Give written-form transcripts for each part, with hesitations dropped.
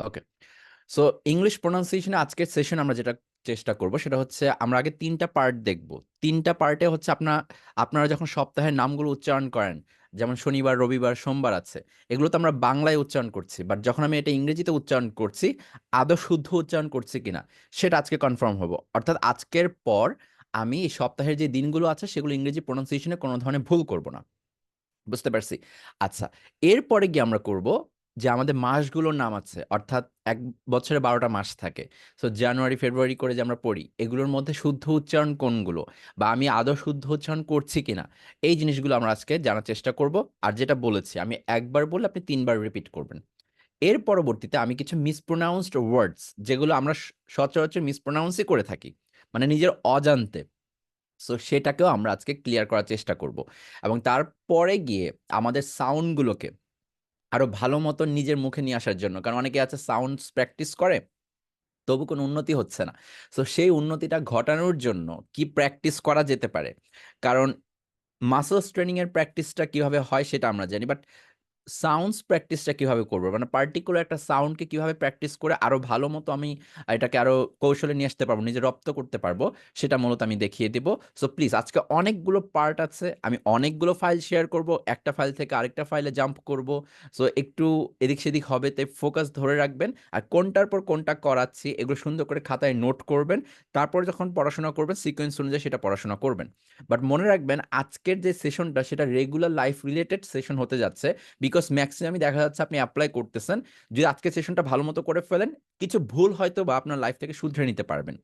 ওকে। So English প্রোনাউন্সিয়েশনে আজকের session আমরা যেটা চেষ্টা করব সেটা হচ্ছে আমরা আগে ৩টা পার্ট দেখব। ৩টা পার্টে হচ্ছে আপনারা যখন সপ্তাহের নামগুলো উচ্চারণ করেন, যেমন শনিবার, রবিবার, সোমবার আছে। এগুলো তো আমরা বাংলায় উচ্চারণ করছি। বাট যখন আমি এটা ইংরেজিতে উচ্চারণ করছি, আদৌ শুদ্ধ উচ্চারণ করছি কিনা সেটা আজকে কনফার্ম হবো। অর্থাৎ আজকের পর আমি এই সপ্তাহের যে দিনগুলো আছে সেগুলো ইংরেজি প্রোনাউন্সিয়েশনে কোনো ধরনের ভুল করব না। বুঝতে পারছি। আচ্ছা, এরপরে গিয়ে আমরা করব যে আমাদের মাসগুলোর নাম আছে। অর্থাৎ ১ বছরে ১২ টা মাস থাকে। সো জানুয়ারি, ফেব্রুয়ারি করে যে আমরা পড়ি, এগুলোর মধ্যে শুদ্ধ উচ্চারণ কোনগুলো? বা আমি আদৌ শুদ্ধ উচ্চারণ করছি কিনা? এই জিনিসগুলো আমরা আজকে জানার চেষ্টা করব। আর যেটা বলেছি, আমি একবার বললে আপনি ৩ বার রিপিট করবেন। এর পরবর্তীতে আমি কিছু মিসপ্রোনাউন্সড ওয়ার্ডস, যেগুলো আমরা সচরাচর মিসপ্রোনাউন্সই করে থাকি। মানে নিজের অজান্তে। সো সেটাকেও আমরা আজকে ক্লিয়ার করার চেষ্টা করব। এবং তারপরে গিয়ে আমাদের সাউন্ডগুলোকে আরো ভালো মতো নিজের মুখে নিয়ে আসার জন্য, কারণ অনেকে আছে সাউন্ডস প্র্যাকটিস করে, তবু কোনো উন্নতি হচ্ছে না। সো সেই উন্নতিটা ঘটানোর জন্য কি প্র্যাকটিস করা যেতে পারে? কারণ মাসলস ট্রেনিং এর প্র্যাকটিসটা কিভাবে হয় সেটা আমরা জানি। বাট সাউন্ডস প্র্যাকটিসটা কিভাবে করব? মানে পার্টিকুলার একটা সাউন্ডকে কিভাবে প্র্যাকটিস করে আরো ভালো মতো আমি এটাকে আরো কৌশলে নিয়ে আসতে পারবো, নিজে রপ্ত করতে পারবো, সেটা মূলত আমি দেখিয়ে দিব। সো প্লিজ, আজকে অনেকগুলো পার্ট আছে। আমি অনেকগুলো ফাইল শেয়ার করব। একটা ফাইল থেকে আরেকটা ফাইলে জাম্প করব। সো একটু এদিক সেদিক হবে, তাই ফোকাস ধরে রাখবেন। আর কোনটার পর কোনটা করাচ্ছি এগুলো সুন্দর করে খাতায় নোট করবেন। তারপর যখন পড়াশোনা করবেন সিকোয়েন্স অনুযায়ী সেটা পড়াশোনা করবেন। বাট মনে রাখবেন আজকের যে সেশনটা সেটা রেগুলার লাইফ রিলেটেড সেশন হতে যাচ্ছে। বিকজ ম্যাক্সিমামই দেখা যাচ্ছে আপনি অ্যাপ্লাই করতেছেন। যদি আজকে সেশনটা ভালো মতো করে ফেলেন, কিছু ভুল হয়তো বা আপনার লাইফ থেকে শুধরে নিতে পারবেন।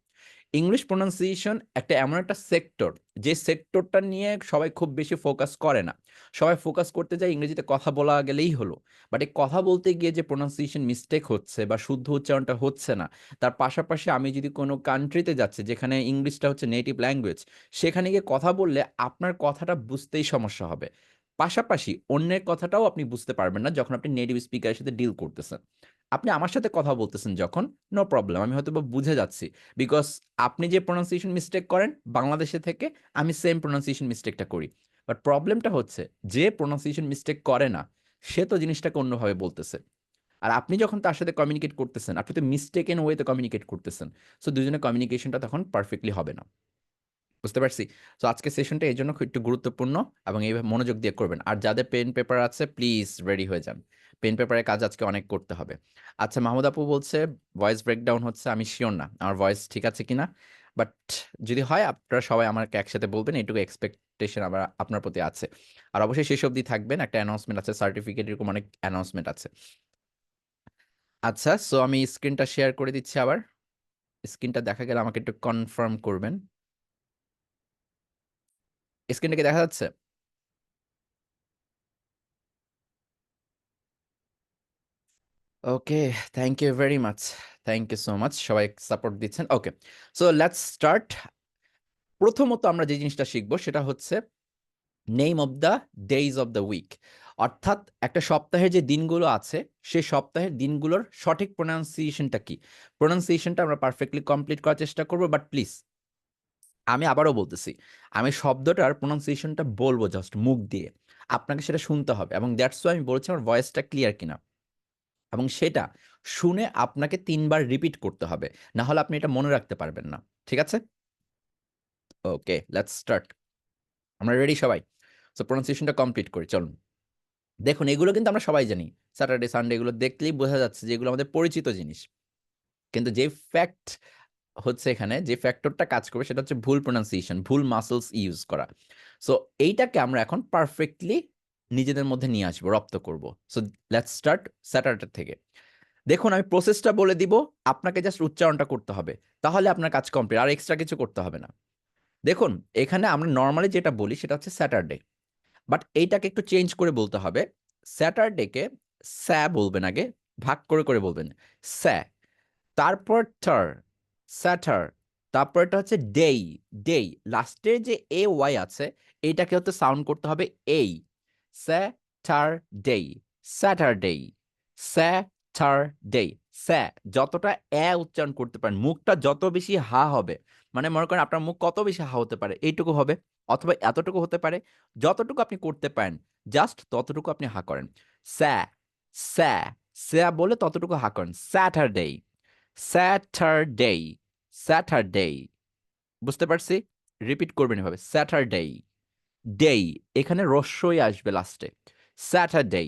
ইংলিশ প্রোনাউন্সিয়েশন একটা এমন একটা সেক্টর, যে সেক্টরটা নিয়ে সবাই খুব বেশি ফোকাস করে না। সবাই ফোকাস করতে যায় ইংরেজিতে কথা বলা গেলেই হলো। বাট এই কথা বলতে গিয়ে যে প্রোনাউন্সিয়েশন মিস্টেক হচ্ছে বা শুদ্ধ উচ্চারণটা হচ্ছে না, তার পাশাপাশি আমি যদি কোনো কান্ট্রিতে যাচ্ছি যেখানে ইংলিশটা হচ্ছে নেটিভ ল্যাঙ্গুয়েজ, সেখানে গিয়ে কথা বললে আপনার কথাটা বুঝতেই সমস্যা হবে। পাশাপাশি অন্যের কথাটাও আপনি বুঝতে পারবেন না যখন আপনি নেটিভ স্পিকারের সাথে ডিল করতেছেন। আপনি আমার সাথে কথা বলতেছেন যখন, নো প্রবলেম, আমি হয়তো বা বুঝে যাচ্ছি। বিকজ আপনি যে প্রোনাউন্সিয়েশন মিস্টেক করেন বাংলাদেশে থেকে, আমি সেম প্রোনাউন্সিয়েশন মিস্টেকটা করি। বাট প্রবলেমটা হচ্ছে যে প্রোনাউন্সিয়েশন মিস্টেক করে না, সে তো জিনিসটাকে অন্যভাবে বলতেছে। আর আপনি যখন তার সাথে কমিউনিকেট করতেছেন, আপনি তো মিস্টেকেন ওয়েতে কমিউনিকেট করতেছেন। সো দুজনের কমিউনিকেশনটা তখন পারফেক্টলি হবে না। বুঝতে পারছি। সো আজকের সেশনটা এই জন্য খুব একটু গুরুত্বপূর্ণ, এবং এইভাবে মনোযোগ দিয়ে করবেন। আর যাদের পেন পেপার আছে প্লিজ রেডি হয়ে যান। পেন পেপারের কাজ আজকে অনেক করতে হবে। আচ্ছা, মাহমুদ আপু বলছে ভয়েস ব্রেকডাউন হচ্ছে। আমি শিওর না আমার ভয়েস ঠিক আছে কিনা। বাট যদি হয় আপনারা সবাই আমাকে একসাথে বলবেন, এইটুকু এক্সপেকটেশন আমার আপনার প্রতি আছে। আর অবশ্যই শেষ অবধি থাকবেন, একটা অ্যানাউন্সমেন্ট আছে, সার্টিফিকেট, এরকম অনেক অ্যানাউন্সমেন্ট আছে। আচ্ছা, সো আমি স্ক্রিনটা শেয়ার করে দিচ্ছি আবার। স্ক্রিনটা দেখা গেলে আমাকে একটু কনফার্ম করবেন। স্ক্রিনটা কি দেখা যাচ্ছে? Okay, thank you very much. Thank you so much, সবাই সাপোর্ট দিচ্ছেন। Okay, so let's start. প্রথমত আমরা যে জিনিসটা শিখবো সেটা হচ্ছে name of the days of the week. অর্থাৎ একটা সপ্তাহের যে দিনগুলো আছে, সেই সপ্তাহের দিনগুলোর সঠিক প্রোনাউন্সিয়েশনটা কি। প্রোনাউন্সিয়েশনটা আমরা পারফেক্টলি কমপ্লিট করার চেষ্টা করবো। বাট প্লিজ, আমি আবারও বলতেছি, আমি শব্দটার প্রোনাউন্সিয়েশনটা বলবো জাস্ট মুখ দিয়ে, আপনাকে সেটা শুনতে হবে। এবং দ্যাটস ওয়াই আমি বলছি আমার ভয়েসটা ক্লিয়ার কিনা, এবং সেটা শুনে আপনাকে ৩ বার রিপিট করতে হবে। না হলে আপনি এটা মনে রাখতে পারবেন না। ঠিক আছে? ওকে, লেটস স্টার্ট। আমরা রেডি সবাই? সো প্রোনাউন্সিয়েশনটা কমপ্লিট করি, চলুন। দেখুন, এগুলো কিন্তু আমরা সবাই জানি। স্যাটারডে, সানডে এগুলো দেখলেই বোঝা যাচ্ছে যে এগুলো আমাদের পরিচিত জিনিস। কিন্তু যে ফ্যাক্ট হচ্ছে এখানে, যে ফ্যাক্টরটা কাজ করবে সেটা হচ্ছে ভুল প্রোনাউন্সিয়েশন, ভুল মাসলস ইউজ করা। সো এইটাকে আমরা এখন পারফেক্টলি নিজেদের মধ্যে নিয়ে আসবো, রপ্ত করব। সো লেটস স্টার্ট স্যাটারডে থেকে। দেখুন, আমি প্রসেসটা বলে দিব, আপনাকে জাস্ট উচ্চারণটা করতে হবে। তাহলে আপনার কাজ কমপ্লিট, আর এক্সট্রা কিছু করতে হবে না। দেখুন, এখানে আমরা নর্মালি যেটা বলি সেটা হচ্ছে স্যাটারডে। বাট এইটাকে একটু চেঞ্জ করে বলতে হবে। স্যাটারডেকে স্যা বলবেন আগে, ভাগ করে করে বলবেন। স্যা, তারপর টার, স্যাটার, তারপর এটা হচ্ছে ডেই, ডেই। লাস্টের যে এ ওয়াই আছে, এইটাকে হচ্ছে সাউন্ড করতে হবে এই। Saturday, Saturday, Saturday. স্যা, যতটা এ উচ্চারণ করতে পারেন, মুখটা যত বেশি হা হবে, মানে মনে করেন আপনার মুখ কত বেশি হা হতে পারে, এইটুকু হবে, অথবা এতটুকু হতে পারে। যতটুকু আপনি করতে পারেন জাস্ট ততটুকু আপনি হা করেন। স্যা, স্যা, স্যা বলে ততটুকু হা করেন, স্যাটারডে, স্যাটারডে, স্যাটারডে। বুঝতে পারছি? রিপিট করবেন এভাবে, স্যাটারডে, ডে, এখানে রস্যই আসবে লাস্টে, স্যাটারডে।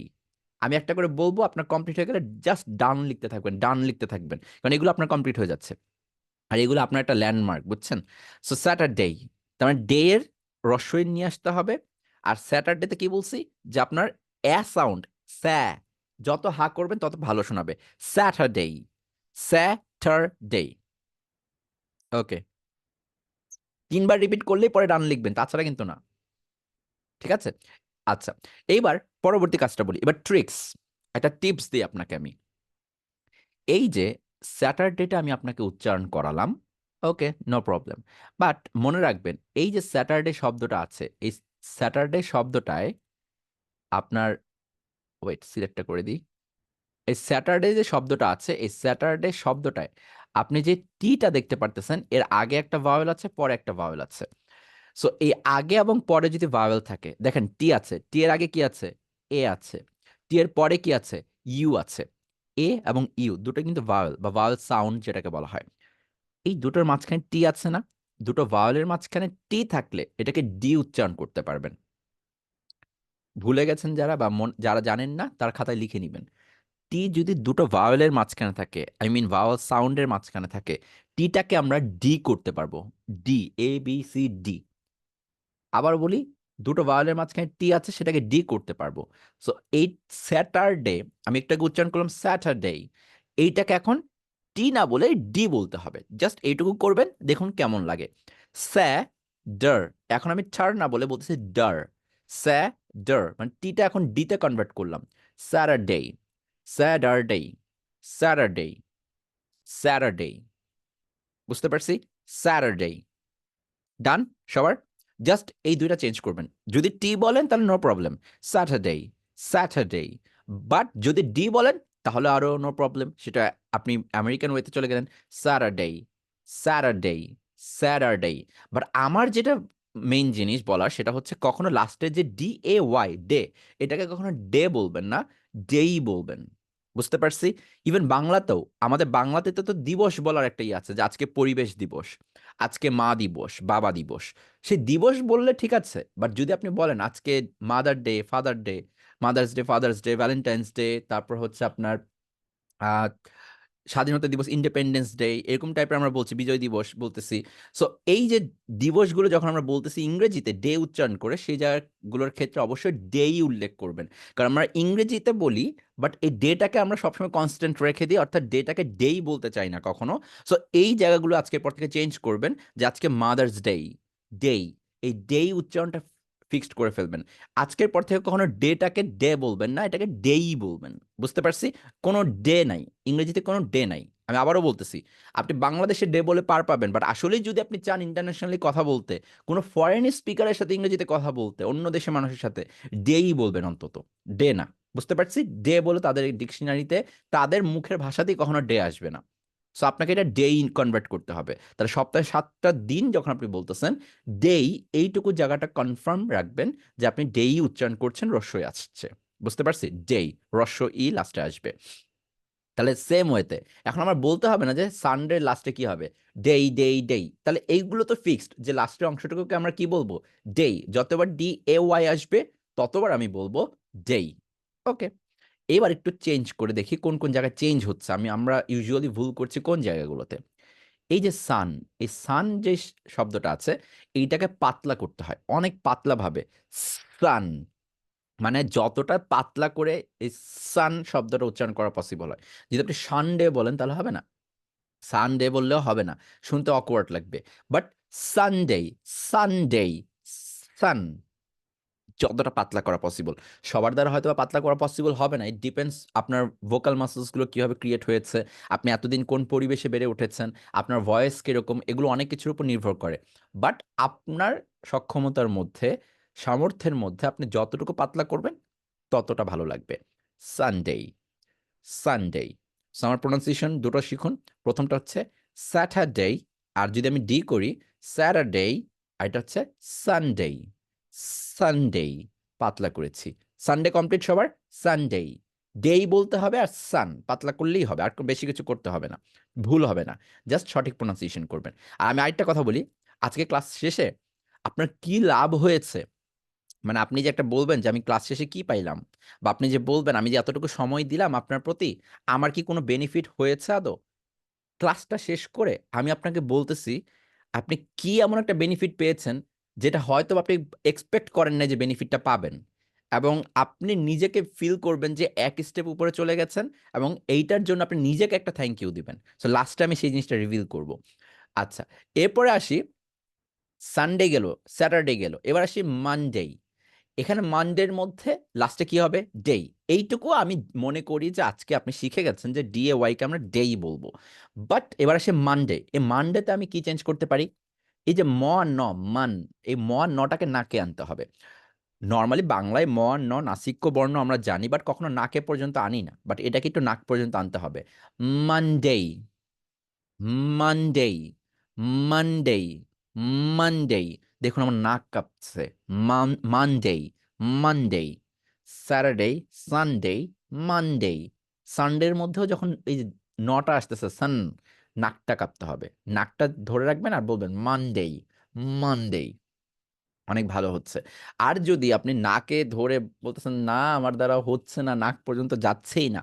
আমি একটা করে বলবো, আপনার কমপ্লিট হয়ে গেলে জাস্ট ডান লিখতে থাকবেন, ডান লিখতে থাকবেন, কারণ এগুলো আপনার কমপ্লিট হয়ে যাচ্ছে। আর এগুলো আপনার একটা ল্যান্ডমার্ক, বুঝছেন? সো স্যাটারডে, তার মানে ডে এর রস্যই নিয়ে আসতে হবে। আর স্যাটারডেতে কি বলছি, যে আপনার অ্যা সাউন্ড, স্যা, যত হা করবেন তত ভালো শোনাবে, স্যাটারডে, স্যাটারডে। ওকে, 3 বার রিপিট করলেই পরে ডান লিখবেন, তাছাড়া কিন্তু না। ঠিক আছে? আচ্ছা, এইবার পরবর্তী কাজটা বলি, এবার ট্রিক্স, একটা টিপস দিই আপনাকে আমি। এই যে স্যাটারডেটা আমি আপনাকে উচ্চারণ করালাম, ওকে, নো প্রবলেম। বাট মনে রাখবেন, এই যে স্যাটারডে শব্দটা আছে, এই স্যাটারডে শব্দটায় আপনার, ওয়েট সিলেক্টটা করে দিই, এই স্যাটারডে যে শব্দটা আছে, এই স্যাটারডে শব্দটায় আপনি যে টিটা দেখতে পারতেছেন, এর আগে একটা ভাওয়েল আছে, পরে একটা ভাওয়েল আছে। সো এই আগে এবং পরে যদি ভাওয়েল থাকে, দেখেন টি আছে, টি এর আগে কি আছে, এ আছে, টি এর পরে কি আছে, ইউ আছে। এ এবং ইউ দুটো কিন্তু ভাওয়েল বা ভাওয়েল সাউন্ড যেটাকে বলা হয়। এই দুটোর মাঝখানে টি আছে না, দুটো ভাওয়েলের মাঝখানে টি থাকলে এটাকে ডি উচ্চারণ করতে পারবেন। ভুলে গেছেন যারা, বা যারা জানেন না, তার খাতায় লিখে নিবেন। টি যদি দুটো ভাওয়েলের মাঝখানে থাকে, আই মিন ভাওয়েল সাউন্ডের মাঝখানে থাকে, টিটাকে আমরা ডি করতে পারবো, ডি, ABCD। আবার বলি, দুটো ভাওয়েলের মাঝখানে টি আছে, সেটাকে ডি করতে পারবো। সো এই স্যাটারডে, আমি একটু আগে উচ্চারণ করলাম স্যাটারডে, এইটাকে এখন টি না বলে ডি বলতে হবে। জাস্ট এইটুকু করবেন, দেখুন কেমন লাগে। স্যা, ডার, এখন আমি ছাড় না বলে বলতেছি ডার, স্যা, ডার, মানে টিটা এখন ডিতে কনভার্ট করলাম, স্যাটারডে, স্যাটারডে, স্যাটারডে, স্যাটারডে। বুঝতে পারছি? স্যাটারডে। ডান সবার? জাস্ট এই দুইটা চেঞ্জ করবেন। যদি টি বলেন তাহলে no problem, Saturday, Saturday. But যদি ডি বলেন তাহলে আরো নো প্রবলেম, সেটা আপনি আমেরিকান ওয়েতে চলে গেলেন, স্যাটারডে, স্যাটারডে, স্যাটারডে। বাট আমার যেটা মেইন জিনিস বলার, সেটা হচ্ছে কখনো লাস্টে যে DAY, ডে, এটাকে কখনো ডে বলবেন না, ডেই বলবেন। বুঝতে পারছি? ইভেন বাংলাতেও, আমাদের বাংলাতে তো দিবস বলার একটা ইয়ে আছে, যে আজকে পরিবেশ দিবস, আজকে মা দিবস, বাবা দিবস। সেই দিবস বললে ঠিক আছে, বাট যদি আপনি বলেন আজকে mother day, father day, mother's day, father's day, Valentine's day, তারপর হচ্ছে আপনার আহ স্বাধীনতা দিবস, ইন্ডিপেন্ডেন্স ডে, এরকম টাইপের আমরা বলছি, বিজয় দিবস বলতেছি। সো এই যে দিবসগুলো যখন আমরা বলতেছি ইংরেজিতে ডে উচ্চারণ করে, সেই জায়গাগুলোর ক্ষেত্রে অবশ্যই ডেই উল্লেখ করবেন। কারণ আমরা ইংরেজিতে বলি, বাট এই ডেটাকে আমরা সবসময় কনস্ট্যান্ট রেখে দিই, অর্থাৎ ডেটাকে ডেই বলতে চাই না কখনো। সো এই জায়গাগুলো আজকের পর থেকে চেঞ্জ করবেন, যে আজকে মাদার্স ডে, ডেই, এই ডেই উচ্চারণটা ফিক্সড করে ফেলবেন। আজকের পর থেকে কখনো ডেটাকে ডে বলবেন না, এটাকে ডেই বলবেন। বুঝতে পারছি? কোনো ডে নাই, ইংরেজিতে কোনো ডে নাই। আমি আবারও বলতেছি, আপনি বাংলাদেশে ডে বলে পার পাবেন, বাট আসলেই যদি আপনি চান ইন্টারন্যাশনালি কথা বলতে, কোনো ফরেন স্পিকারের সাথে ইংরেজিতে কথা বলতে, অন্য দেশের মানুষের সাথে, ডেই বলবেন অন্তত, ডে না। বুঝতে পারছি? ডে বলে তাদের ডিকশনারিতে, তাদের মুখের ভাষাতেই কখনো ডে আসবে না। সো আপনাকে এটা ডেই কনভার্ট করতে হবে। তাহলে সপ্তাহে 7টা দিন যখন আপনি বলতেছেন ডেই, এইটুকু জায়গাটা কনফার্ম রাখবেন, যে আপনি ডেই উচ্চারণ করছেন, রস্যই আসছে। বুঝতে পারছি? ডেই, রস্য ই লাস্টে আসবে। তাহলে সেম ওয়েতে এখন আমার বলতে হবে না যে সানডে লাস্টে কি হবে, ডেই, ডেই, ডেই। তাহলে এইগুলো তো ফিক্সড, যে লাস্টের অংশটুকুকে আমরা কি বলবো, ডেই। যতবার DAY আসবে ততবার আমি বলবো ডেই। ওকে, এবার একটু চেঞ্জ করে দেখি কোন কোন জায়গায় চেঞ্জ হচ্ছে, আমরা ইউজুয়ালি ভুল করছি কোন জায়গাগুলোতে। এই যে সান, এই সান যে শব্দটা আছে, এইটাকে পাতলা করতে হয়, অনেক পাতলা ভাবে, সান, মানে যতটা পাতলা করে এই সান শব্দটা উচ্চারণ করা পসিবল হয়। যদি আপনি সানডে বলেন তাহলে হবে না, সানডে বললেও হবে না, শুনতে অকওয়ার্ড লাগবে। বাট সানডে, সানডে, সান, যতটা পাতলা করা পসিবল। সবার দ্বারা হয়তো বা পাতলা করা পসিবল হবে না, ইট ডিপেন্ডস আপনার ভোকাল মাসলসগুলো কিভাবে ক্রিয়েট হয়েছে, আপনি এতদিন কোন পরিবেশে বেড়ে উঠেছেন, আপনার ভয়েস কিরকম, এগুলো অনেক কিছুর উপর নির্ভর করে। বাট আপনার সক্ষমতার মধ্যে, সামর্থ্যের মধ্যে আপনি যতটুকু পাতলা করবেন ততটা ভালো লাগবে। Sunday, Sunday. সো আমার প্রোনাউন্সিয়েশন দুটো শিখুন। প্রথমটা হচ্ছে স্যাটারডে, আর যদি আমি ডি করি, স্যাটারডে, আর এটা হচ্ছে সানডে, সানডে, পাতলা করেছি। সানডে কমপ্লিট সবার? সানডে, ডেই বলতে হবে আর সান পাতলা করলেই হবে, আর বেশি কিছু করতে হবে না, ভুল হবে না, জাস্ট সঠিক প্রোনাউন্সিয়েশন করবেন। আর আমি আরেকটা কথা বলি, আজকে ক্লাস শেষে আপনার কি লাভ হয়েছে, মানে আপনি যে একটা বলবেন যে আমি ক্লাস শেষে কি পাইলাম, বা আপনি যে বলবেন আমি যে এতটুকু সময় দিলাম আপনার প্রতি, আমার কি কোনো বেনিফিট হয়েছে আদৌ, ক্লাসটা শেষ করে আমি আপনাকে বলতেছি আপনি কি এমন একটা বেনিফিট পেয়েছেন যেটা হয়তো আপনি এক্সপেক্ট করেন না যে বেনিফিটটা পাবেন, এবং আপনি নিজেকে ফিল করবেন যে এক স্টেপ উপরে চলে গেছেন, এবং এইটার জন্য আপনি নিজেকে একটা থ্যাংক ইউ দিবেন। সো লাস্টে আমি সেই জিনিসটা রিভিল করব। আচ্ছা, এরপরে আসি, সানডে গেল, স্যাটারডে গেল, এবার আসি মানডে। এখানে মানডের মধ্যে লাস্টে কি হবে, ডেই। এইটুকু আমি মনে করি যে আজকে আপনি শিখে গেছেন যে ডি এ ওয়াইকে আমরা ডেই বলবো। বাট এবার আসে মানডে, এই মানডেতে আমি কি চেঞ্জ করতে পারি, এই যে ম আর ন, মান, এই ম আর নটাকে নাকে আনতে হবে। নর্মালি বাংলায় ম আর ন নাসিক্য বর্ণ আমরা জানি, বাট কখনো নাকে পর্যন্ত আনি না, বাট এটাকে একটু নাক পর্যন্ত আনতে হবে। Monday, Monday, Monday, Monday. দেখুন আমার নাক কাঁপছে। Monday, Monday, Saturday, Sunday, Monday. সানডের মধ্যেও যখন এই যে নটা আসতেছে সান, নাকটা কাঁপতে হবে, নাকটা ধরে রাখবেন আর বলবেন মানডে, মানডে। অনেক ভালো হচ্ছে। আর যদি আপনি নাকে ধরে বলতেছেন না আমার দ্বারা হচ্ছে না, নাক পর্যন্ত যাচ্ছেই না,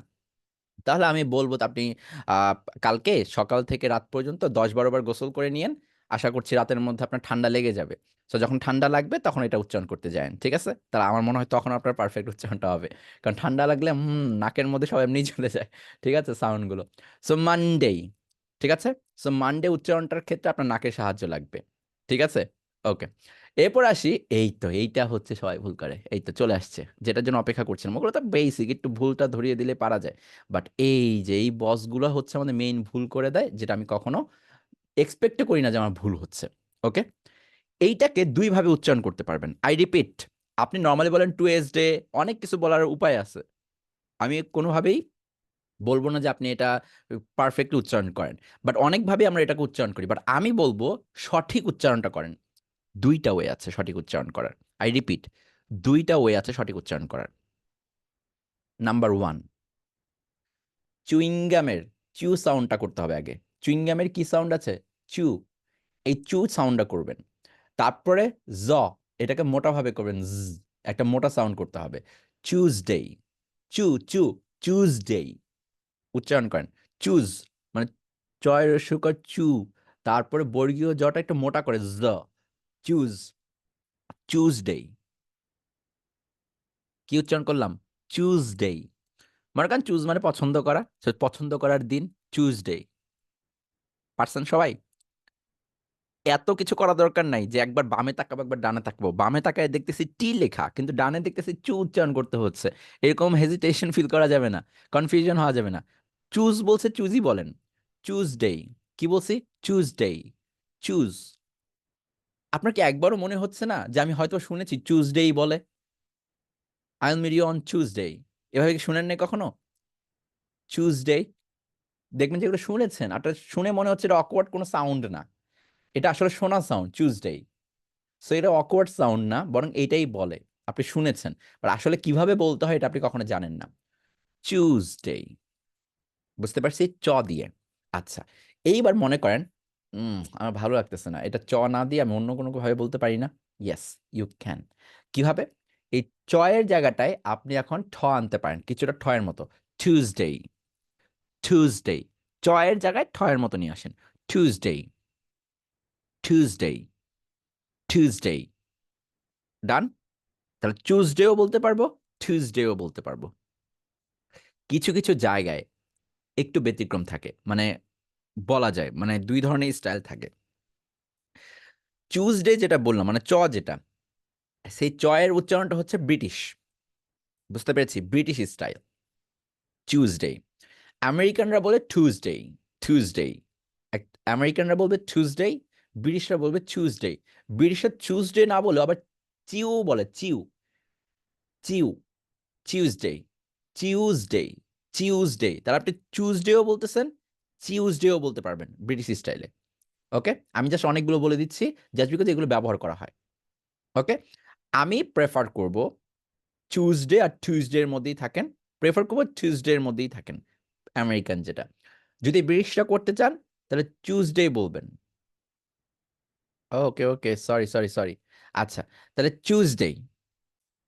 তাহলে আমি বলবো আপনি আহ, কালকে সকাল থেকে রাত পর্যন্ত 10-12 বার গোসল করে নিয়েন। আশা করছি রাতের মধ্যে আপনার ঠান্ডা লেগে যাবে। তো যখন ঠান্ডা লাগবে তখন এটা উচ্চারণ করতে যান, ঠিক আছে? তাহলে আমার মনে হয় তখন আপনার পারফেক্ট উচ্চারণটা হবে। কারণ ঠান্ডা লাগলে নাকের মধ্যে সব এমনি চলে যায়, ঠিক আছে, সাউন্ডগুলো। সো মানডে, ঠিক আছে। সো মানডে উচ্চারণটার ক্ষেত্রে আপনার নাকের সাহায্য লাগবে, ঠিক আছে। ওকে, এরপর আসি, এই তো এইটা হচ্ছে সবাই ভুল করে, এই তো চলে আসছে যেটার জন্য অপেক্ষা করছিলাম, ওগুলো তো বেসিক, একটু ভুলটা ধরিয়ে দিলে পারা যায়। বাট এই যে এই বসগুলো হচ্ছে আমাদের মেইন ভুল করে দেয়, যেটা আমি কখনো এক্সপেক্ট করি না যে আমার ভুল হচ্ছে। ওকে, এইটাকে দুইভাবে উচ্চারণ করতে পারবেন, আই রিপিট। আপনি নর্মালি বলেন টু এস ডে, অনেক কিছু বলার উপায় আছে, আমি কোনোভাবেই বলবো না যে আপনি এটা পারফেক্টলি উচ্চারণ করেন, বাট অনেকভাবে আমরা এটাকে উচ্চারণ করি, বাট আমি বলবো সঠিক উচ্চারণটা করেন। দুইটা ওয়ে আছে সঠিক উচ্চারণ করার, আই রিপিট, দুইটা ওয়ে আছে সঠিক উচ্চারণ করার। নাম্বার ওয়ান, চুইংগামের চু সাউন্ডটা করতে হবে আগে। চুইংগামের কি সাউন্ড আছে, চু, এই চু সাউন্ডটা করবেন। তারপরে জ, এটাকে মোটাভাবে করবেন, একটা মোটা সাউন্ড করতে হবে। চুজডে, চু চু, চুজডে উচ্চারণ করেন। চুজ, মানে চয় রস্যকার চু, তারপরে বর্গীয় জটা একটু মোটা করে জ, চুজ, চুজডে। কি উচ্চারণ করলাম, চুজডে। মনে করেন চুজ মানে পছন্দ করা, পছন্দ করার দিন, চুজডে। পারছেন সবাই? এত কিছু করা দরকার নাই যে একবার বামে তাকাবো একবার ডানে তাকাবো, বামে তাকায় দেখতেছি টি লেখা কিন্তু ডানে দেখতেছি চু উচ্চারণ করতে হচ্ছে, এরকম হেজিটেশন ফিল করা যাবে না, কনফিউশন হওয়া যাবে না। চুজ বলছে চুজই বলেন, চুজডে। কি বলছি, চুজডে, চুজ। আপনার কি একবারও মনে হচ্ছে না যে আমি হয়তো শুনেছি চুজডেই বলে, I will meet you on Tuesday, এভাবে কি শুনেন নাই কখনো, চুজডে? দেখবেন যেগুলো শুনেছেন আপনার, শুনে মনে হচ্ছে এটা অকওয়ার্ড কোনো সাউন্ড না, এটা আসলে শোনা সাউন্ড, চুজডে। সো এটা অকওয়ার্ড সাউন্ড না, বরং এইটাই বলে, আপনি শুনেছেন, বাট আসলে কিভাবে বলতে হয় এটা আপনি কখনো জানেন না। চুজডে, বুঝতে পারছি, চ দিয়ে। আচ্ছা, এইবার মনে করেন আমার ভালো লাগতেছে না, এটা চ না দিয়ে আমি অন্য কোনো ভাবে বলতে পারি না। Yes, you can. কিভাবে, এই চয়ের জায়গাটায় আপনি এখন ঠ আনতে পারেন, কিছুটা ঠয়ের মতো। টিউজডে, টিউজডে, চয়ের জায়গায় ঠয়ের মতো নিয়ে আসেন। Tuesday, Tuesday, Tuesday. ডান। তাহলে চুজডেও বলতে পারবো, টিউজডেও বলতে পারবো। কিছু কিছু জায়গায় একটু ব্যতিক্রম থাকে, মানে বলা যায় মানে দুই ধরনের স্টাইল থাকে। চুজডে যেটা বললাম মানে চ যেটা, সেই চয়ের উচ্চারণটা হচ্ছে ব্রিটিশ, বুঝতে পেরেছি, ব্রিটিশ স্টাইল, টিউজডে। আমেরিকানরা বলে টুজডে, টুজডে। আমেরিকানরা বলবে টুজডে, ব্রিটিশরা বলবে চুজডে। ব্রিটিশরা চুজডে না বলে আবার চিউ বলে, চিউ, চিউ, টিউজডে, টিউজডে, টিউজডে। তাহলে আপনি চুজডেও বলতেছেন, টিউজডেও বলতে পারবেন ব্রিটিশ স্টাইলে। ওকে, আমি জাস্ট অনেকগুলো বলে দিচ্ছি, জাস্ট বিকজ এগুলো ব্যবহার করা হয়। ওকে, আমি প্রেফার করব চুজডে আর টিউজডে এর মধ্যেই থাকেন, প্রেফার করবো টিউসডের মধ্যেই থাকেন, আমেরিকান যেটা। যদি ব্রিটিশরা করতে চান তাহলে টিউসডে বলবেন। ওকে ওকে, সরি সরি সরি। আচ্ছা, তাহলে টিউসডে,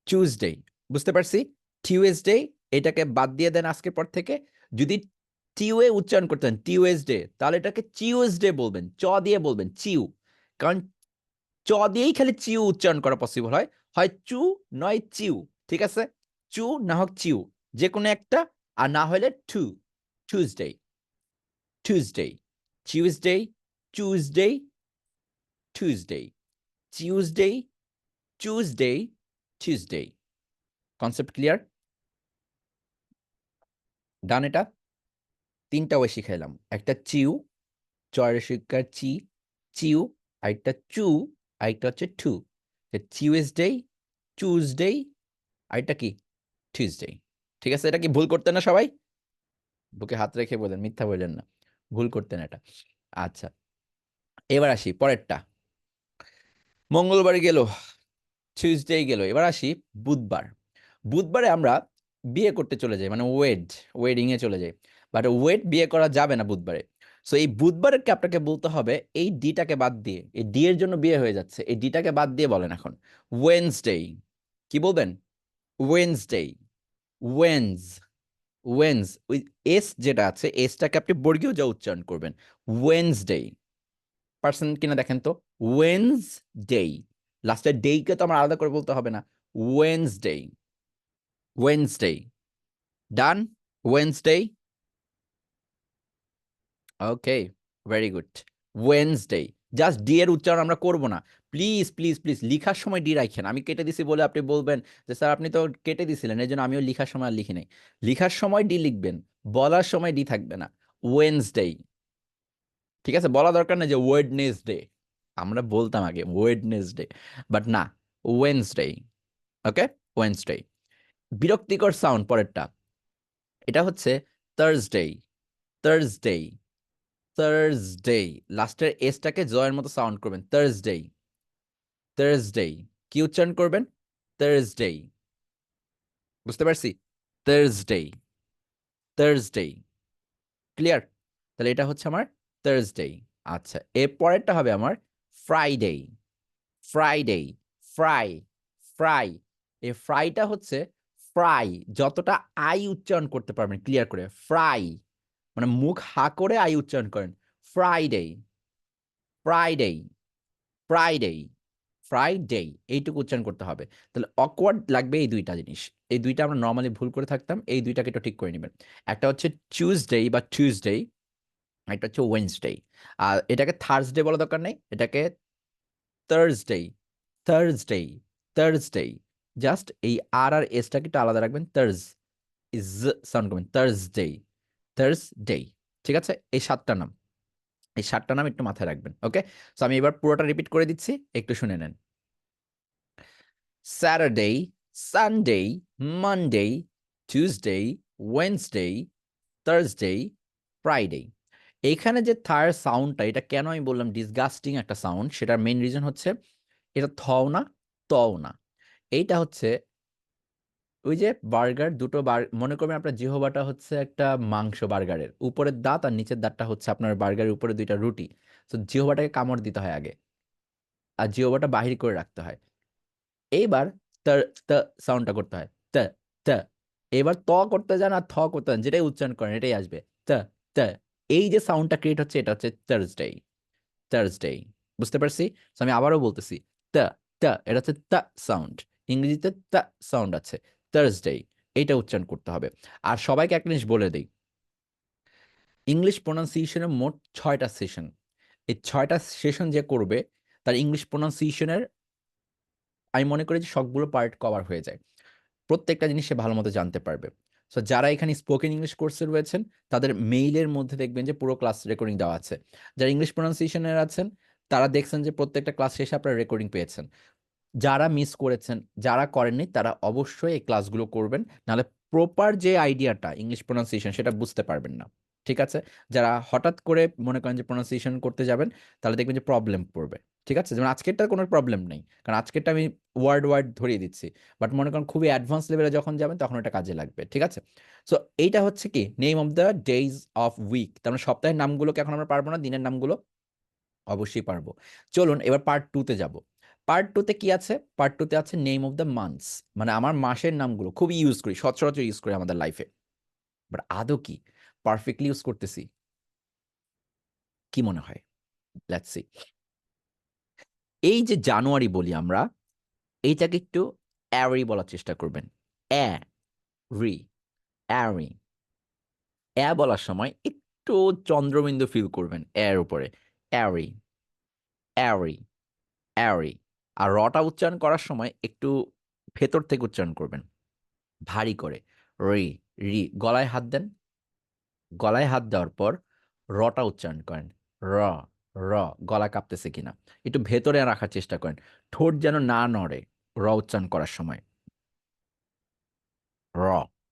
টিউসডে, বুঝতে পারছি। টিউসডে এটাকে বাদ দিয়ে দেন আজকের পর থেকে। যদি টিউএ উচ্চারণ করতেন টিউএসডে, তাহলে এটাকে চিউএসডে বলবেন, চ দিয়ে বলবেন, চিউ। কারণ চ দিয়েই খালি চিউ উচ্চারণ করা পসিবল হয়, হয় চু নয় চিউ। ঠিক আছে, চু না হোক চিউ, যে কোনো একটা, আর না হলে two. Tuesday, Tuesday, Tuesday, Tuesday, Tuesday, Tuesday, Tuesday, Tuesday. Concept clear? Done এটা। তিনটা ওয়ে শিখাইলাম, একটা চিউ, চয়ের শিক্ষার চি, চিউ, আরেকটা চু, আরেকটা হচ্ছে টু। টিউসডে, টিউসডে, আরেকটা কি, টিউসডে। ঠিক আছে, এটা কি ভুল করতেন না সবাই? বুকে হাত রেখে বলেন, মিথ্যা বললেন না, ভুল করতেন এটা। আচ্ছা, এবার আসি পরেরটা। মঙ্গলবার গেল, টিউসডে গেল, এবার আসি বুধবার। বুধবারে আমরা বিয়ে করতে চলে যাই, মানে ওয়েডিং এ চলে যাই। বাট ওয়েড বিয়ে করা যাবে না বুধবারে। সো এই বুধবারকে আপনাকে বলতে হবে এই ডিটাকে বাদ দিয়ে, এই ডি এর জন্য বিয়ে হয়ে যাচ্ছে, এই ডিটাকে বাদ দিয়ে বলেন এখন ওয়েন্সডে। কি বলবেন? ওয়েন্সডে, ওয়েন্স, ওয়েন্স, ওই এস যেটা আছে এসটাকে আপনি বর্গীয় যা উচ্চারণ করবেন, ওয়েন্সডে। পার্সন কিনা দেখেন তো, ওয়েন্সডে, লাস্টের ডেকে তো আমার আলাদা করে বলতে হবে না, Wednesday, Wednesday. Done, Wednesday. Okay, very good, Wednesday. Just D এর উচ্চারণ আমরা করব না। প্লিজ প্লিজ প্লিজ লিখার সময় ডি রাখেন। আমি কেটে দিছি বলে আপনি বলবেন যে স্যার আপনি তো কেটে দিছিলেন, এই জন্য আমিও লিখার সময় আর লিখি নাই। লিখার সময় ডি লিখবেন, বলার সময় ডি থাকবে না। ওয়েন্সডে, ঠিক আছে? বলা দরকার নেই যে ওয়েডনেসডে, আমরা বলতাম আগে ওয়েডনেসডে, বাট না, ওয়েন্সডে। ওকে, ওয়েন্সডে। বিরক্তিকর সাউন্ড পরেরটা, এটা হচ্ছে থার্সডে, থার্সডে, থার্সডে। লাস্টের এসটাকে জয়ের মতো সাউন্ড করবেন, থার্সডে, থার্সডে। কি উচ্চারণ করবেন? থার্সডে, বুঝতে পারছি, থার্সডে, থার্সডে। ক্লিয়ার? তাহলে এটা হচ্ছে আমার থার্সডে। আচ্ছা, এর পরেরটা হবে আমার ফ্রাইডে, ফ্রাইডে, ফ্রাই, ফ্রাই। এই ফ্রাইটা হচ্ছে ফ্রাই, যতটা আই উচ্চারণ করতে পারবেন ক্লিয়ার করে, ফ্রাই, মানে মুখ হা করে আই উচ্চারণ করেন, ফ্রাইডে, ফ্রাইডে, ফ্রাইডে, ফ্রাইডে, এইটুকু উচ্চারণ করতে হবে। তাহলে অকওয়ার্ড লাগবে এই দুইটা জিনিস, এই দুইটা আমরা নর্মালি ভুল করে থাকতাম, এই দুইটাকে একটু ঠিক করে নেবেন। একটা হচ্ছে টিউসডে বা টিউসডে, একটা হচ্ছে ওয়েন্সডে। আর এটাকে থার্সডে বলা দরকার নেই, এটাকে থার্সডে, থার্সডে, থার্সডে। জাস্ট এই আর আর এসটাকে একটু আলাদা রাখবেন, থার্স, ইজ সাউন্ড করবেন, থার্সডে, থার্সডে। ঠিক আছে, এই সাতটা নাম, এই সাতটা নাম একটু মাথায় রাখবেন। ওকে, সো আমি এবার পুরোটা রিপিট করে দিচ্ছি, একটু শুনে নেন। Saturday, Sunday, Monday, Tuesday, Wednesday, Thursday, Friday. এইখানে যে থার্ড সাউন্ডটা, এটা কেন আমি বললাম ডিসগাস্টিং একটা সাউন্ড, সেটার মেইন রিজন হচ্ছে এটা থও না, তও না। এইটা হচ্ছে ওই যে বার্গার, দুটো মনে করবেন আপনার জিহবাটা হচ্ছে একটা মাংস, বার্গারের উপরের দাঁত আর নিচের দাঁতটা হচ্ছে আপনার বার্গারের উপরে দুইটা রুটি। তো জিহবাটাকে কামড় দিতে হয় আগে, আর জিহবাটা বাহির করে রাখতে হয়। এইবার তার ত সাউন্ডটা করতে হয়, ত, ত। এবার ত করতে যান আর থ করতে যান, যেটাই উচ্চারণ করেন এটাই আসবে, ত, ত। এই যে সাউন্ডটা ক্রিয়েট হচ্ছে, এটা হচ্ছে থার্সডে, থার্সডে। বুঝতে পারছি? So আমি আবারও বলতেছি, ত, ত, এটা হচ্ছে ত সাউন্ড, ইংরেজিতে ত সাউন্ড আছে, থার্সডে, এইটা উচ্চারণ করতে হবে। আর সবাইকে একটা জিনিস বলে দিই, ইংলিশ প্রোনাউন্সিয়েশনের মোট 6টা সেশন। এই 6টা সেশন যে করবে, তার ইংলিশ প্রোনাউন্সিয়েশনের আমি মনে করি যে সবগুলো পার্ট কভার হয়ে যায়, প্রত্যেকটা জিনিস সে ভালো মতো জানতে পারবে। সো যারা এখানে স্পোকেন ইংলিশ কোর্সে রয়েছেন, তাদের মেইলের মধ্যে দেখবেন যে পুরো ক্লাস রেকর্ডিং দেওয়া আছে। যারা ইংলিশ প্রোনাউন্সিয়েশনের আছেন, তারা দেখছেন যে প্রত্যেকটা ক্লাস শেষে আপনারা রেকর্ডিং পেয়েছেন। যারা মিস করেছেন, যারা করেননি, তারা অবশ্যই এই ক্লাসগুলো করবেন, নাহলে প্রপার যে আইডিয়াটা ইংলিশ প্রোনাউন্সিয়েশন সেটা বুঝতে পারবেন না। ঠিক আছে? যারা হঠাৎ করে মনে করেন যে প্রোনাউন্সিয়েশন করতে যাবেন, তাহলে দেখবেন যে প্রবলেম পড়বে। ঠিক আছে? যেমন আজকেরটা কোনো প্রবলেম নেই। কারণ আজকেরটা আমি ওয়ার্ড ধরিয়ে দিচ্ছি। বাট মনে করেন খুবই অ্যাডভান্স লেভেলে যখন যাবেন তখন এটা কাজে লাগবে। ঠিক আছে? সো এইটা হচ্ছে কি name of the days of week. তার মানে সপ্তাহের নামগুলোকে এখন আমরা পারবো না, দিনের নামগুলো অবশ্যই পারবো। চলুন এবার পার্ট 2 তে যাব। পার্ট 2 তে কি আছে? পার্ট 2 তে আছে নেম অফ দ্য মান্থস। মানে আমার মাসের নামগুলো খুবই ইউজ করি, সচরাচর ইউজ করি আমাদের লাইফে। বাট আদৌ কি পারফেক্টলি ইউজ করতেছি? কি মনে হয়? Let's see. এই যে জানুয়ারি বলি আমরা, এইটাকে একটু অ্যারি বলার চেষ্টা করবেন। অ্যা রি, অ্যারি। অ্যা বলার সময় একটু চন্দ্রবিন্দু ফিল করবেন এর উপরে। অ্যারি, অ্যারি, অ্যারি। আর রটা উচ্চারণ করার সময় একটু ভেতর থেকে উচ্চারণ করবেন, ভারী করে। রি, রি। গলায় হাত দেন। গলায় হাত দেওয়ার পর রটা উচ্চারণ করেন। র, র। গলা কাঁপতেছে কিনা একটু ভেতরে রাখার চেষ্টা করেন। ঠোঁট যেন না নড়ে র উচ্চারণ করার সময়। র,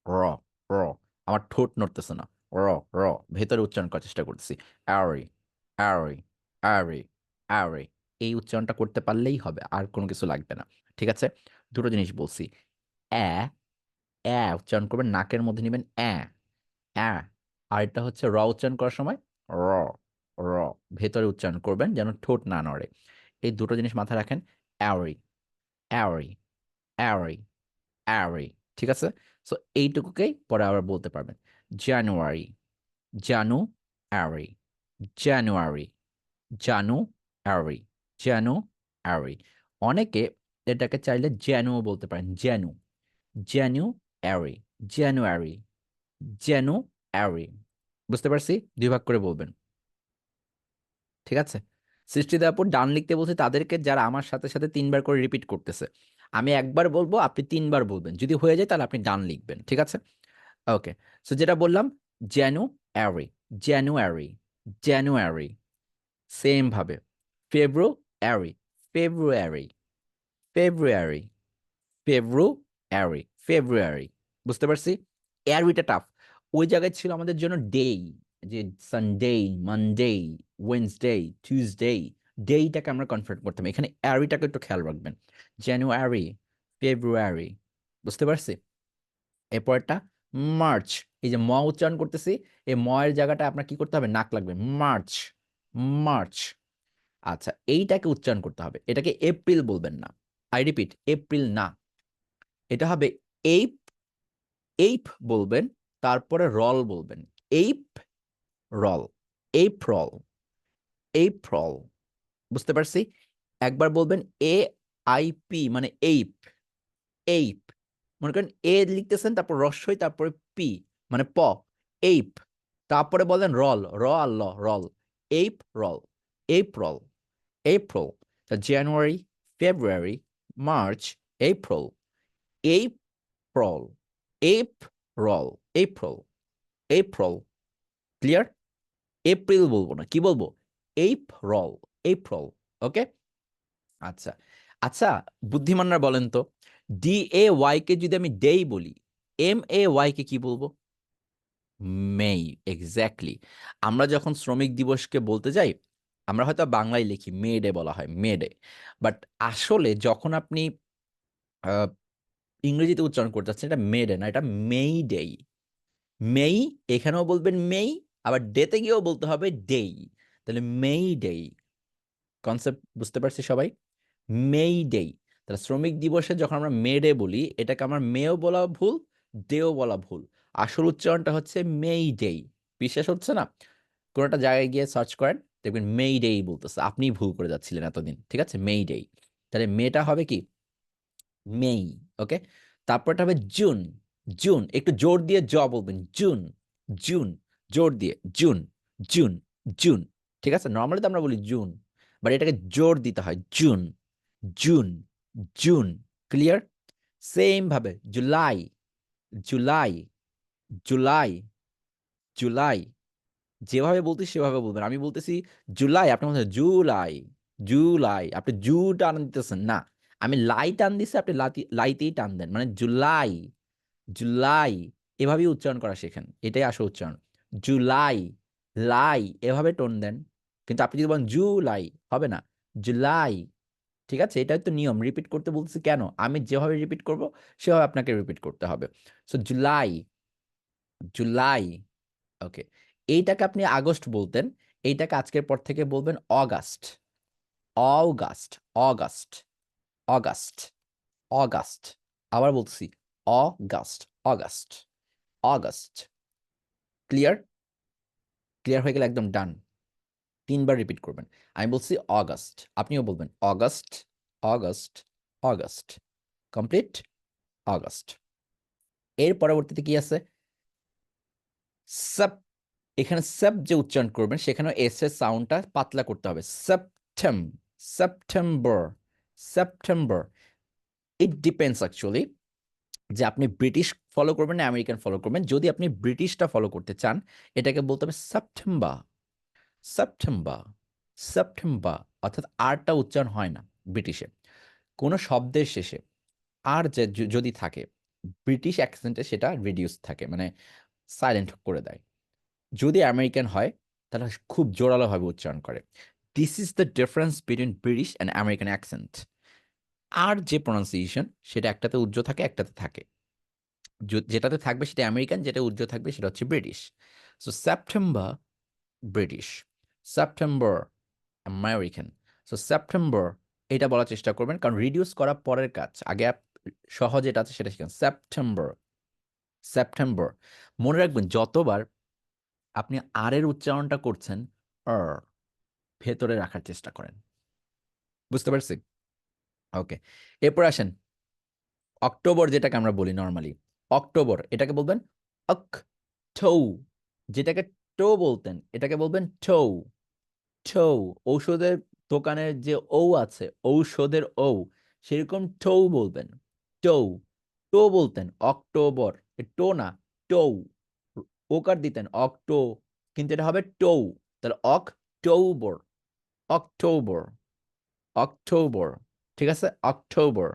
র, র। আমার ঠোঁট নড়তেছে না। র, র। ভেতরে উচ্চারণ করার চেষ্টা করতেছি। অ্যারি, অ্যারি, অ্যারি, অ্যারি। এই উচ্চারণটা করতে পারলেই হবে, আর কোনো কিছু লাগবে না। ঠিক আছে? দুটো জিনিস বলছি। অ্যা, অ্যা উচ্চারণ করবেন, নাকের মধ্যে নিবেন অ্যা, অ্যা। আর এটা হচ্ছে র উচ্চারণ করার সময় র, র। ভেতরে উচ্চারণ করবেন যেন ঠোঁট না নড়ে। এই দুটো জিনিস মাথায় রাখেন। অ্যারি, অ্যারি, অ্যারি, অ্যারি। ঠিক আছে? সো এইটুকুকেই পরে আবার বলতে পারবেন। জানুয়ারি, জানু, অ্যারি, জানুয়ারি, জানু, অ্যারি, জানু, অ্যারি। অনেকে এটাকে চাইলে জ্যানুও বলতে পারেন। জ্যানু, জ্যানু, অ্যারি, জানুয়ারি, জানুয়ারি। বুঝতে পারছি? ২ ভাগ করে বলবেন। ঠিক আছে? সৃষ্টি দেওয়ার ডান লিখতে বলছি তাদেরকে, যারা আমার সাথে, সাথে ৩ বার করে রিপিট করতেছে। আমি একবার বলবো, আপনি ৩ বার বলবেন। যদি হয়ে যায় তাহলে আপনি ডান লিখবেন। ঠিক আছে? ওকে। সো যেটা বললাম, জানুয়ারি, জানুয়ারি, জানুয়ারি। সেম ভাবে ফেব্রুয়ারি, ফেব্রুয়ারি, ফেব্রুয়ারি, ফেব্রুয়ারি, ফেব্রুয়ারি। বুঝতে পারছি? অ্যারবিটা টাফ। ওই জায়গায় ছিল আমাদের জন্য ডেই, যে সানডে, মানডে, ওয়েডনেসডে, টিউসডে। ডেইটাকে আমরা কনভার্ট করতাম। এখানে অ্যারিটাকে একটু খেয়াল রাখবেন। জানুয়ারি, ফেব্রুয়ারি। বুঝতে পারছি? এরপরটা মার্চ। এই যে উচ্চারণ করতেছি, এই এর জায়গাটা আপনার কি করতে হবে? নাক লাগবে। March, March. আচ্ছা, এইটাকে উচ্চারণ করতে হবে। এটাকে এপ্রিল বলবেন না। আই রিপিট, এপ্রিল না। এটা হবে এইপ, এইপ বলবেন, তারপরে রল বলবেন। এইপ, রল, এপ্রল, এপ্রল। বুঝতে পারছি? একবার বলবেন এ আই পি, মানে এইপ, এইপ। মনে করেন এ লিখতেছেন, তারপর রস্বই, তারপরে পি, মানে প, এইপ। তারপরে বলেন রল, র আর ল, রল। এইপ রল, April, April. January, February, March, April, April, April, April, April. Clear? April বলবো না, কি বলবো? April, April. ওকে? আচ্ছা, আচ্ছা। বুদ্ধিমানরা বলেন তো, ডি এ ওয়াই কে যদি আমি ডেই বলি, এম এ ওয়াই কে কি বলবো? মেই। এক্স্যাক্টলি। আমরা যখন শ্রমিক দিবসকে বলতে যাই, আমরা হয়তো বাংলায় লিখি মে ডে, বলা হয় মে ডে। বাট আসলে যখন আপনি আহ, ইংরেজিতে উচ্চারণ করতে যাচ্ছেন, এটা মে ডে না, এটা মেই ডেই। মেই, এখানেও বলবেন মেই, আবার ডেতে গিয়েও বলতে হবে ডেই। তাহলে মেই ডেই। কনসেপ্ট বুঝতে পারছি সবাই? মেই ডে। তাহলে শ্রমিক দিবসে যখন আমরা মে ডে বলি, এটাকে আমার মেও বলা ভুল, ডেও বলা ভুল। আসল উচ্চারণটা হচ্ছে মেই ডে। বিশ্বাস হচ্ছে না? কোনো একটা জায়গায় গিয়ে সার্চ করেন, দেখবেন মেই ডেই বলতেছে। আপনি ভুল করে যাচ্ছিলেন এতদিন। ঠিক আছে? মেই ডে। তাহলে মেটা হবে কি? মেই। ওকে? তারপরটা হবে জুন। জুন, একটু জোর দিয়ে বলবেন। June, June. জোর দিয়ে জুন, জুন, জুন। ঠিক আছে? নর্মালি তো আমরা বলি জুন, বাট এটাকে জোর দিতে হয়। June, June, June. Clear? Same ভাবে জুলাই, জুলাই, জুলাই, জুলাই। যেভাবে বলতেছি সেভাবে বলবেন। আমি বলতেছি জুলাই, আপনি বলছেন জুলাই, জুলাই। আপনি জু টান দিতেছেন না। আমি লাই টান দিছি, আপনি লাইতেই টান দেন। মানে জুলাই, জুলাই। এভাবেই উচ্চারণ করা শেখেন। এটাই আসল উচ্চারণ। জুলাই, লাই এভাবে টোন দেন। কিন্তু আপনি যদি বলেন জুলাই, হবে না, জুলাই। ঠিক আছে, এটাই তো নিয়ম। রিপিট করতে বলতেছি কেন? আমি যেভাবে রিপিট করব সেভাবে আপনাকে রিপিট করতে হবে। সো জুলাই, জুলাই। ওকে, এইটাকে আপনি আগস্ট বলতেন, এইটাকে আজকের পর থেকে বলবেন August, August, August, August, August. আবার বলছি, August, August, August. Clear? Clear হয়ে গেলে একদম ডান। 3বার রিপিট করবেন। আমি বলছি অগাস্ট, আপনিও বলবেন August, August, August. Complete? August. এর পরবর্তীতে কি আছে? সেপ। এখানে সেপ যে উচ্চারণ করবেন সেখানে এস এর সাউন্ডটা পাতলা করতে হবে। September, September, September. It depends actually যে আপনি ব্রিটিশ ফলো করবেন না আমেরিকান ফলো করবেন। যদি আপনি ব্রিটিশটা ফলো করতে চান, এটাকে বলতে হবে সেপ্টেম্বর, সেপ্টেম্বর, সেপ্টেম্বর। অর্থাৎ আরটা উচ্চারণ হয় না ব্রিটিশে। কোনো শব্দের শেষে আর যে যদি থাকে, ব্রিটিশ অ্যাকসেন্টে সেটা রিডিউস থাকে, মানে সাইলেন্ট করে দেয়। যদি আমেরিকান হয় তাহলে খুব জোরালোভাবে উচ্চারণ করে। This is the difference between British and American accent. আর যে প্রনাউন্সিয়েশন সেটা একটাতে উজ্জ্ব থাকে, একটাতে থাকে। যেটাতে থাকবে সেটা আমেরিকান, যেটা উজ্জ্ব থাকবে সেটা হচ্ছে British. So September British, September American. So September এটা বলার চেষ্টা করবেন, কারণ রিডিউস করা পরের কাজ। আগে সহজ যেটা আছে সেটা শিখেন, সেপ্টেম্বর, সেপ্টেম্বর। মনে রাখবেন যতবার আপনি আর এর উচ্চারণটা করছেন, আর ভেতরে রাখার চেষ্টা করেন। বুঝতে পারছি? ওকে, এরপর আসেন অক্টোবর, যেটাকে আমরা বলি নর্মালি অক্টোবর, এটাকে বলবেন অক ঠৌ। যেটাকে টো বলতেন এটাকে বলবেন ঠৌ, ঠৌ। ঔষধের দোকানের যে ঔ আছে, ঔষধের ঔ, সেরকম ঠৌ বলবেন, টৌ। টো বলতেন অক্টোবর, টো না, টৌ। ওকার দিতেন অক্টো, কিন্তু এটা হবে টৌ। তাহলে অক্টোবর, অক্টোবর, অক্টোবর। ঠিক আছে, অক্টোবর।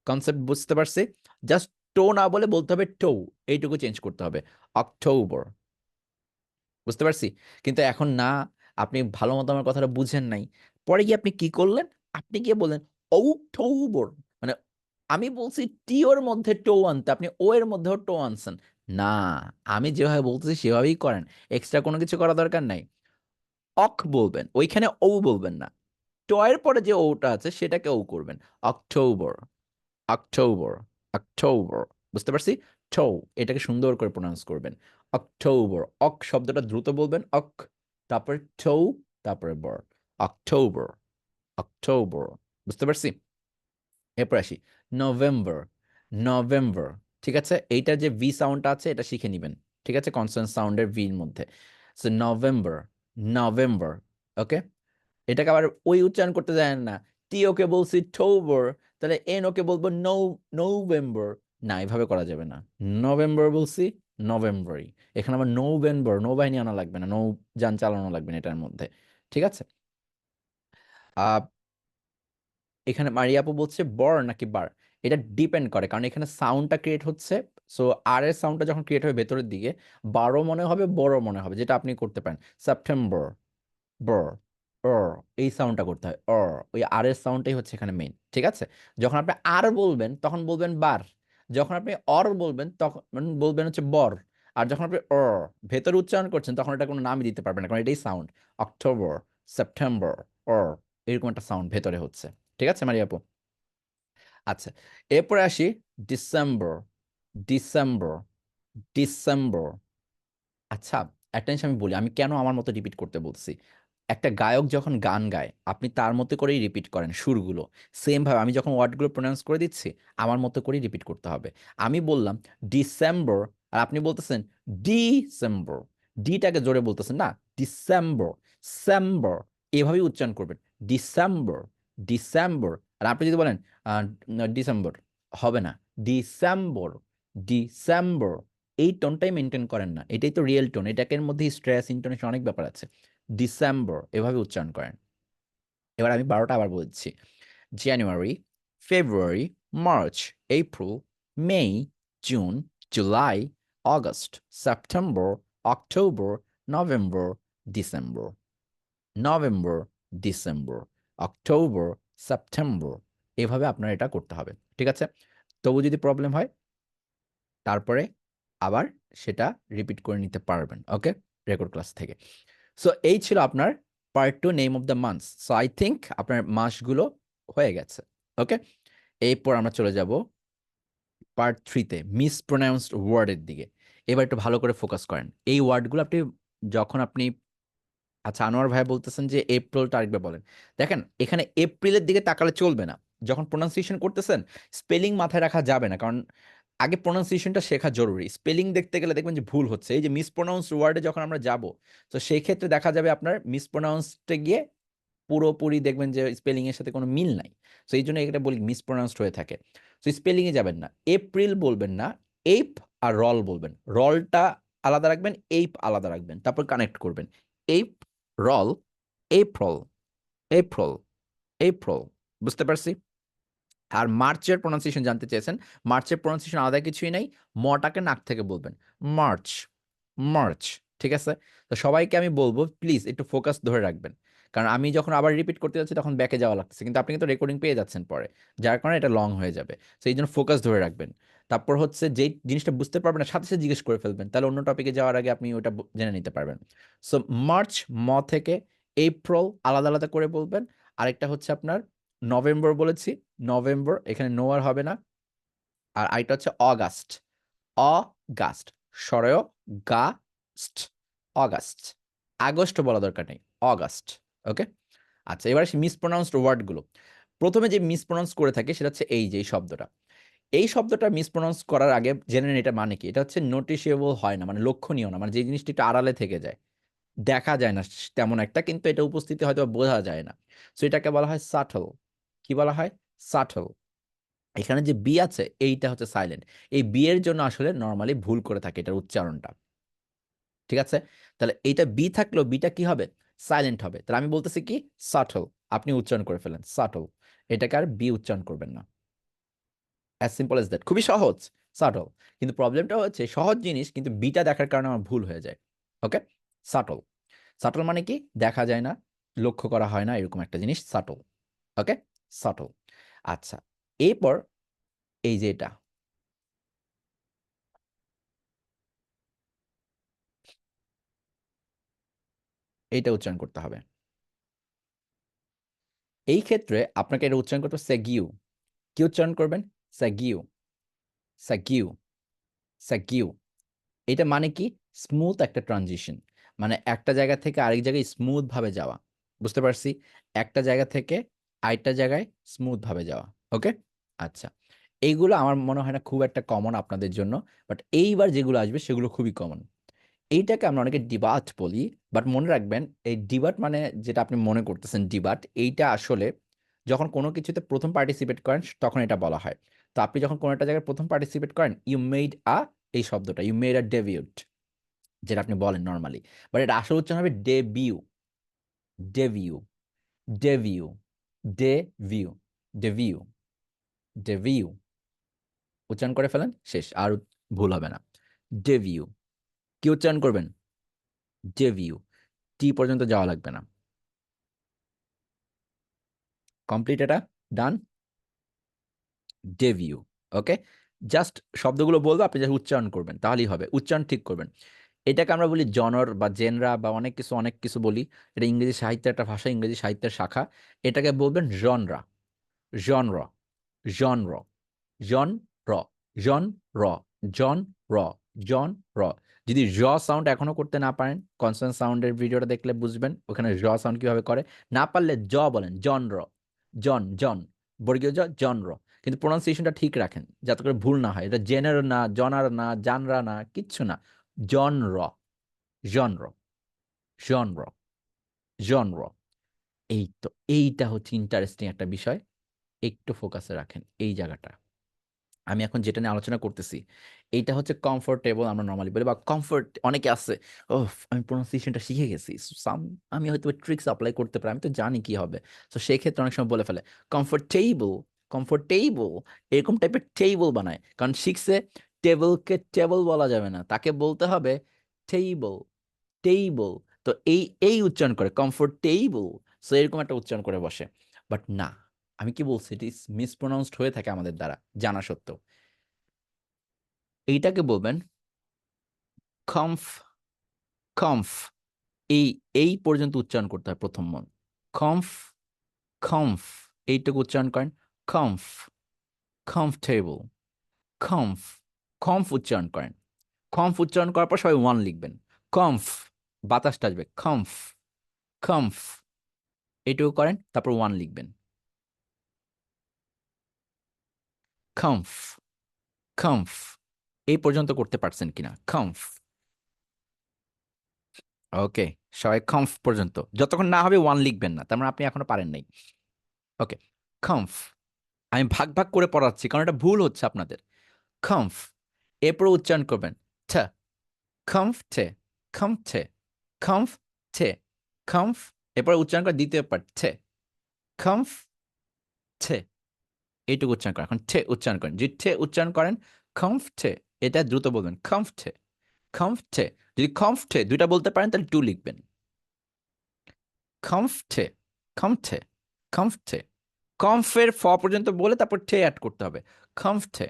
কনসেপ্ট বুঝতে পারছি? জাস্ট টো না বলে বলতে হবে টো, এইটুকু চেঞ্জ করতে হবে, অক্টোবর। বুঝতে পারছি? কিন্তু এখন না, আপনি ভালো মতো আমার কথাটা বুঝেন নাই। পরে গিয়ে আপনি কি করলেন? আপনি গিয়ে বললেন অক্টোবর, মানে আমি বলছি টি ওর মধ্যে টো আনতে, আপনি ও এর মধ্যেও টো আনছেন। না, আমি যেভাবে বলতেছি সেভাবেই করেন, এক্সট্রা কোনো কিছু করা দরকার নাই। অক বলবেন, ওইখানে ও বলবেন না। ট এর পরে যে ওটা আছে সেটাকে ও করবেন, অক্টোবর, অক্টোবর, অক্টোবর। বুঝতে পারছি? ঠৌ, এটাকে সুন্দর করে প্রোনাউন্স করবেন, অক্টোবর। অক শব্দটা দ্রুত বলবেন, অক, তারপরে ঠৌ, তারপরে বর, অক্টোবর, অক্টোবর। বুঝতে পারছি? এরপর আসি নভেম্বর, নভেম্বর। ঠিক আছে, এইটার যে ভি সাউন্ডটা আছে এটা শিখে নিবেন। ঠিক আছে, কনসোনেন্ট সাউন্ডের ভির মধ্যে। So November, November. ওকে, এটাকে আবার ওই উচ্চারণ করতে যায় না। টি ওকে বলছি টোবর, তাহলে এন ওকে বলবো নভেম্বর। না, এভাবে করা যাবে না। নভেম্বর বলছি, নভেম্বরই। এখানে আবার নভেম্বর, নৌবাহিনী আনা লাগবে না, নৌযান চালানো লাগবে না এটার মধ্যে। ঠিক আছে। আহ এখানে মারিয়াপু বলছে বর নাকি বার, এটা ডিপেন্ড করে, কারণ এখানে সাউন্ডটা ক্রিয়েট হচ্ছে। সো আর এর সাউন্ডটা যখন ক্রিয়েট হবে ভেতরের দিকে, বারো মনে হবে, বড় মনে হবে, যেটা আপনি করতে পারেন। সেপ্টেম্বর, বর, অর, এই সাউন্ডটা করতে হয়, অর। ওই আর এর সাউন্ডটাই হচ্ছে এখানে মেইন। ঠিক আছে, যখন আপনি আর বলবেন তখন বলবেন বার, যখন আপনি অর বলবেন তখন বলবেন হচ্ছে বর। আর যখন আপনি অর ভেতরে উচ্চারণ করছেন তখন এটা কোনো নামই দিতে পারবেন না, কারণ এটাই সাউন্ড। অক্টোবর, সেপ্টেম্বর, অর, এরকম একটা সাউন্ড ভেতরে হচ্ছে। ঠিক আছে মারিয়া আপু? আচ্ছা, এরপরে আসি ডিসেম্বর, ডিসেম্বর, ডিসেম্বর। আচ্ছা, একটা জিনিস আমি বলি, আমি কেন আমার মতো রিপিট করতে বলছি। একটা গায়ক যখন গান গায় আপনি তার মতো করেই রিপিট করেন সুরগুলো। সেম ভাবে আমি যখন ওয়ার্ডগুলো প্রোনাউন্স করে দিচ্ছি আমার মতো করেই রিপিট করতে হবে। আমি বললাম ডিসেম্বর, আর আপনি বলতেছেন ডিসেম্বর, ডিটাকে জোরে বলতেছেন না, ডিসেম্বর, সেম্বর, এভাবেই উচ্চারণ করবেন, ডিসেম্বর, ডিসেম্বর। আর আপনি যদি বলেন ডিসেম্বর, হবে না, ডিসেম্বর, ডিসেম্বর। এই টোনটাই মেনটেন করেন না, এটাই তো রিয়েল টোন, এটাকে মধ্যে স্ট্রেস ইন্টোনেশন অনেক ব্যাপার আছে। ডিসেম্বর এভাবে উচ্চারণ করেন। এবার আমি 12টা আবার বলছি, January, February, March, April, May, June, July, August, September, October, November, December, November, December, October, September. এভাবে আপনার এটা করতে হবে, ঠিক আছে? তবু যদি প্রবলেম হয় তারপরে আবার সেটা রিপিট করে নিতে পারবেন, ওকে, রেকর্ড ক্লাস থেকে। সো এই ছিল আপনার part 2 name of the months. So I think আপনার মাসগুলো হয়ে গেছে, ওকে। এরপর আমরা চলে যাব পার্ট 3-তে মিসপ্রোনাউন্সড ওয়ার্ডের দিকে। এবার একটু ভালো করে ফোকাস করেন এই ওয়ার্ডগুলো। যখন আপনি আচ্ছা, আনোয়ার ভাই বলতেছেন যে এপ্রিলটা আরেকবার বলেন। দেখেন এখানে এপ্রিলের দিকে তাকালে চলবে না। যখন প্রোনাউন্সিয়েশন করতেছেন স্পেলিং মাথায় রাখা যাবে না, কারণ আগে প্রোনাউন্সিয়েশনটা শেখা জরুরি। স্পেলিং দেখতে গেলে দেখবেন যে ভুল হচ্ছে। এই যে মিসপ্রোনাউন্সড ওয়ার্ডে যখন আমরা যাব, তো সেই ক্ষেত্রে দেখা যাবে আপনার মিসপ্রোনাউন্সডে গিয়ে পুরোপুরি দেখবেন যে স্পেলিং এর সাথে কোনো মিল নাই। সো এই জন্য এটা বলি মিসপ্রোনাউন্সড হয়ে থাকে। সো স্পেলিং এ যাবেন না, এপ্রিল বলবেন না, এইপ আর রল বলবেন। রলটা আলাদা রাখবেন, এইপ আলাদা রাখবেন, তারপর কানেক্ট করবেন। Ape, রল, April, April, April. বুঝতে পারছি? আর মার্চের প্রোনাউন্সিয়েশন জানতে চেয়েছেন। মার্চের প্রোনাউন্সিয়েশন আলাদা কিছুই নাই। মটাকে নাক থেকে বলবেন, মার্চ, মার্চ। ঠিক আছে? তো সবাইকে আমি বলবো প্লিজ একটু ফোকাস ধরে রাখবেন। কারণ আমি যখন আবার রিপিট করতে যাচ্ছি তখন ব্যাকে যাওয়া লাগছে। কিন্তু আপনি কিন্তু রেকর্ডিং পেয়ে যাচ্ছেন পরে। যার কারণে এটা লং হয়ে যাবে। সো এই জন্য ফোকাস ধরে রাখবেন। তারপর হচ্ছে যেই জিনিসটা বুঝতে পারবেন না সাথে সাথে জিজ্ঞেস করে ফেলবেন। তাহলে অন্য টপিকে যাওয়ার আগে আপনি ওটা জেনে নিতে পারবেন। সো মার্চ ম থেকে, এপ্রিল আলাদা আলাদা করে বলবেন। আরেকটা হচ্ছে আপনার নভেম্বর বলেছি, নভেম্বর, এখানে নো আর হবে না। আর আরেকটা হচ্ছে অগাস্ট, অগাস্ট, সরয় গাস্ট, অগাস্ট। আগস্ট বলা দরকার নেই, অগাস্ট, ওকে। আচ্ছা, এবার আসি মিসপ্রোনাউন্সড ওয়ার্ডগুলো। প্রথমে যে মিসপ্রোনাউন্স করে থাকে সেটা হচ্ছে এই যে এই শব্দটা। এই শব্দটা মিসপ্রোনাউন্স করার আগে জেনে নিন এটা মানে কি। এটা হচ্ছে নোটিসেবল হয় না, মানে লক্ষণীয় না, মানে যে জিনিসটা একটু আড়ালে থেকে যায়, দেখা যায় না তেমন একটা, কিন্তু এটা উপস্থিতি হয়তো বোঝা যায় না। সো এটাকে বলা হয় সাটল। কি বলা হয়? সাটল। এখানে যে বি আছে এইটা হচ্ছে সাইলেন্ট। এই বি এর জন্য আসলে নর্মালি ভুল করে থাকে এটার উচ্চারণটা, ঠিক আছে? তাহলে এইটা বি থাকলেও বিটা কি হবে? সাইলেন্ট হবে। তাহলে আমি বলতেছি কি সাটল, আপনি উচ্চারণ করে ফেলেন সাটল। এটাকে আর বি উচ্চারণ করবেন না। অ্যাজ সিম্পল এজ দ্যাট, খুবই সহজ, সাটল। কিন্তু প্রবলেমটা হচ্ছে সহজ জিনিস কিন্তু বিটা দেখার কারণে আমার ভুল হয়ে যায়, ওকে। সাটল, সাটল মানে কি? দেখা যায় না, লক্ষ্য করা হয় না, এরকম একটা জিনিস সাটল, ওকে, সাটল। আচ্ছা, এরপর এই যে এটা, এইটা উচ্চারণ করতে হবে। এই ক্ষেত্রে আপনাকে এটা উচ্চারণ করতে হবে সেগিউ। কি উচ্চারণ করবেন? সেগিউ, সেগিউ, সেগিউ। এটা মানে কি? স্মুথ একটা ট্রানজিশন, মানে একটা জায়গা থেকে আরেক জায়গায় স্মুথ ভাবে যাওয়া। বুঝতে পারছি? একটা জায়গা থেকে আরেকটা জায়গায় স্মুথ ভাবে যাওয়া, ওকে। আচ্ছা, এইগুলো আমার মনে হয় না খুব একটা কমন আপনাদের জন্য, বাট এইবার যেগুলো আসবে সেগুলো খুবই কমন। এইটাকে আমরা অনেকে ডিবাট বলি, বাট মনে রাখবেন এই ডিবাট মানে যেটা আপনি মনে করতেছেন ডিবাট, এইটা আসলে যখন কোনো কিছুতে প্রথম পার্টিসিপেট করেন তখন এটা বলা হয়। তো আপনি যখন কোনো একটা জায়গায় প্রথম পার্টিসিপেট করেন, ইউ মেড আ, এই শব্দটা ইউ মেড আ ডেবিউট, যেটা আপনি বলেন নর্মালি, বাট এটা আসল উচ্চারণ হবে ডেবিউ, ডেভিউ, ডেভিউ, ডেভিউ, ডেভিউ, ডেভিউ। উচ্চারণ করে ফেলেন, শেষ, আর ভুল হবে না। ডেভিউ। কি উচ্চারণ করবেন? ডেভিউ। টি পর্যন্ত যাওয়া লাগবে না। কমপ্লিট, এটা ডান। ডেভিউ, ওকে। জাস্ট শব্দগুলো বলবো, আপনি জাস্ট উচ্চারণ করবেন, তাহলেই হবে। উচ্চারণ ঠিক করবেন। এটাকে আমরা বলি জনর বা জেনরা বা অনেক কিছু অনেক কিছু বলি। এটা ইংরেজি সাহিত্যের একটা ভাষা, ইংরেজি সাহিত্যের শাখা। এটাকে বলবেন জনরা, জনর, জনর, জন র, জন র, জন র, জন র। যদি জ সাউন্ড এখনো করতে না পারেন, কনসোনেন্ট সাউন্ডের ভিডিওটা দেখলে বুঝবেন ওখানে জ সাউন্ড কিভাবে করে। না পারলে জ বলেন, জন র, জন, জন, বর্গীয় জ, জন র। কিন্তু প্রোনাউন্সিয়েশনটা ঠিক রাখেন যাতে করে ভুল না হয়। এটা জেনার না, জনার না, জানরা না, কিচ্ছু না। জন র, জন র, জন র, জন র। এই তো, এইটা হচ্ছে ইন্টারেস্টিং একটা বিষয়। একটু ফোকাসে রাখেন এই জায়গাটা। আমি এখন যেটা নিয়ে আলোচনা করতেছি এইটা হচ্ছে কমফোর্টেবল, আমরা নর্মালি বলি, বা কমফোর্ট অনেকে আছে, ও আমি প্রোনাউন্সিয়েশনটা শিখে গেছি, সাম আমি হয়তো ট্রিক্স অ্যাপ্লাই করতে পারি, আমি তো জানি কি হবে। তো সেই ক্ষেত্রে অনেক সময় বলে ফেলে কমফোর্টেবল, কমফোর্টেবল, এরকম টাইপের টেবল বানায়, কারণ শিখছে টেবলকে টেবল বলা যাবে না, তাকে বলতে হবে টেবল, টেবল। তো এই উচ্চারণ করে কমফোর্টেবল। সো এরকম একটা উচ্চারণ করে বসে। বাট না, আমি কি বলছি, ইট ইজ মিসপ্রোনাউন্সড হয়ে থাকে আমাদের দ্বারা জানা সত্ত্বেও। এইটাকে বলবেন কমফ, কমফ। এই এই পর্যন্ত উচ্চারণ করতে হয় প্রথম মন। কমফ, কমফ, এইটুকু উচ্চারণ করেন। কমফ, কমফর্টেবল, কমফ, কমফ উচ্চারণ করেন। কমফ উচ্চারণ করার পর সবাই ওয়ান লিখবেন। কমফ, বাতাসটা আসবে, কমফ, কমফ, এইটুকু করেন, তারপর ওয়ান লিখবেন। কমফ, কমফ, এই পর্যন্ত করতে পারছেন কিনা? কমফ। ওকে, সবাই কমফ পর্যন্ত, যতক্ষণ না হবে ওয়ান লিখবেন না, তার মানে আপনি এখনো পারেন নাই। ওকে, কমফ। আমি ভাগ ভাগ করে পড়াচ্ছি কারণ এটা ভুল হচ্ছে আপনাদের। কমফ, এরপর উচ্চারণ করবেন ঠ, কমফটে, কমফটে, কমফটে, কমফ। এরপর উচ্চারণ করে দ্বিতীয় পার্ট ঠে, কমফটে, এইটুকু উচ্চারণ করেন। এখন ঠে উচ্চারণ করেন, যদি ঠে উচ্চারণ করেন কমফটে, এটা দ্রুত বলবেন কমফটে, কমফটে। যদি কমফটে দুইটা বলতে পারেন তাহলে টু লিখবেন। কমফটে, কমফটে, কমফটে। কমফের ফ পর্যন্ত বলে তারপর ঠে অ্যাড করতে হবে। কমফটে।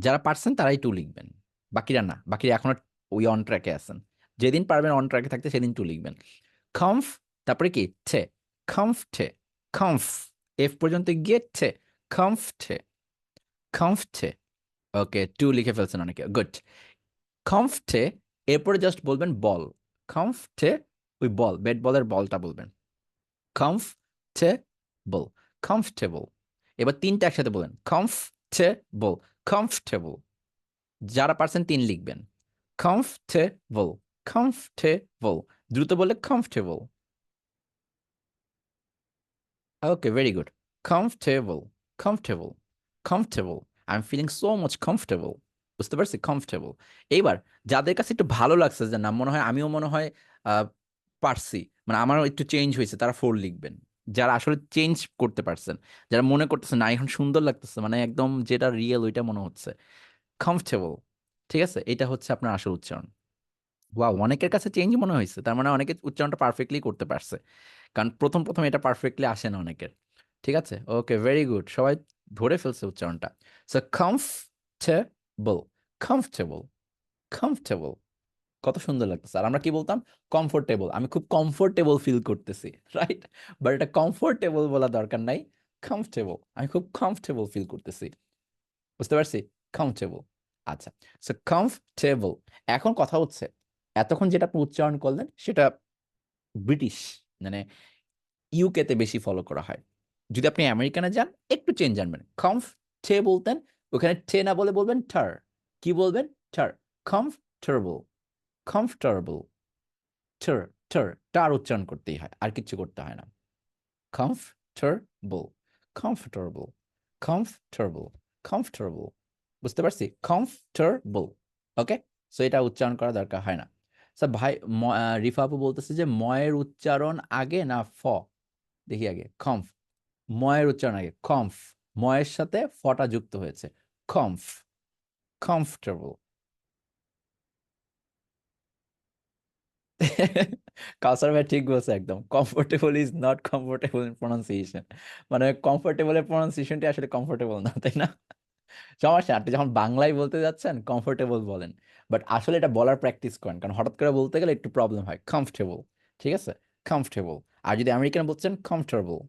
যারা পারছেন তারাই টু লিখবেন, বাকিরা না, বাকিরা এখনো ওই অন ট্র্যাকে আছেন। যেদিন পারবেন অন ট্র্যাকে থাকতে সেদিন টু লিখবেন। কমফ, তারপরে কি ঠে, কমফটে, কমফ, এফ পর্যন্ত গিয়ে ঠে, কমফটে, কমফটে। ওকে, টু লিখে ফেলছেন অনেকে, গুড। কমফটে, এরপরে জাস্ট বলবেন বল। কমফটে, ওই বল, ব্যাট বলের বলটা বলবেন। Comfortable, comfortable. এবার তিনটা একসাথে বলেন, কমফটেবল, কমফটেবল। যারা পারছেন তিন লিখবেন। কমফটেবল, কমফটেবল, দ্রুত বলে comfortable. Okay, very good. Comfortable, comfortable, comfortable. I am feeling so much comfortable. বুঝতে পারছি, কমফটেবল। এইবার যাদের কাছে একটু ভালো লাগছে যে না, মনে হয় আমিও মনে হয় আহ, পারছি, মানে আমারও একটু চেঞ্জ হয়েছে, তারা ফোর লিখবেন। যারা আসলে চেঞ্জ করতে পারছেন, যারা মনে করতেছে না এখন সুন্দর লাগতেছে, মানে একদম যেটা রিয়েল ওইটা মনে হচ্ছে, কমফটেবল। ঠিক আছে, এটা হচ্ছে আপনার আসল উচ্চারণ। ওয়াও, অনেকের কাছে চেঞ্জ মনে হয়েছে, তার মানে অনেকে উচ্চারণটা পারফেক্টলি করতে পারছে। কারণ প্রথম প্রথম এটা পারফেক্টলি আসে না অনেকের। ঠিক আছে, ওকে, ভেরি গুড, সবাই ধরে ফেলছে উচ্চারণটা। So comfortable, comfortable, comfortable. কত সুন্দর লাগতেছে। আর আমরা কি বলতাম? কমফোর্টেবল, আমি খুব কমফোর্টেবল ফিল করতেছি, রাইট? বাট এটা কমফোর্টেবল বলা দরকার নাই, কমফটেবল, আমি খুব কমফটেবল ফিল করতেছি। বুঝতে পারছি, কমফটেবল। আচ্ছা, সো কমফটেবল। এখন কথা হচ্ছে, এতক্ষণ যেটা আপনি উচ্চারণ করলেন সেটা ব্রিটিশ, মানে ইউকে তে বেশি ফলো করা হয়। যদি আপনি আমেরিকানে যান একটু চেঞ্জ আনবেন। কমফ টে বলতেন, ওখানে টে না বলে বলবেন টার। কি বলবেন? টার। কমফর্টেবল, কমফর্টেবল, টার, টার, টার উচ্চারণ করতেই হয়, আর কিছু করতে হয় না। Comfortable, comfortable, comfortable, comfortable. বুঝতে পারছি, কমফর্টেবল। ওকে, সো এটা উচ্চারণ করা দরকার হয় না। স্যার ভাই, রিফা আপু বলতেছে যে ময়ের উচ্চারণ আগে না ফ? দেখি আগে, কমফ, ময়ের উচ্চারণ আগে, কমফ, ময়ের সাথে ফটা যুক্ত হয়েছে, কমফ, কমফর্টেবল। কাউসার ভাই ঠিক বলছে একদম, comfortable is not comfortable in pronunciation. মানে কমফোর্টেবলের প্রনাউন্সিয়েশনটা আসলে কমফোর্টেবল না, তাই না? সমস্যা, আপনি যখন বাংলায় বলতে যাচ্ছেন কমফোর্টেবল বলেন, বাট আসলে এটা বলার প্র্যাকটিস করেন, কারণ হঠাৎ করে বলতে গেলে একটু প্রবলেম হয়। কমফোর্টেবল, ঠিক আছে, কমফোর্টেবল। আর যদি আমেরিকান বলছেন কমফোর্টেবল,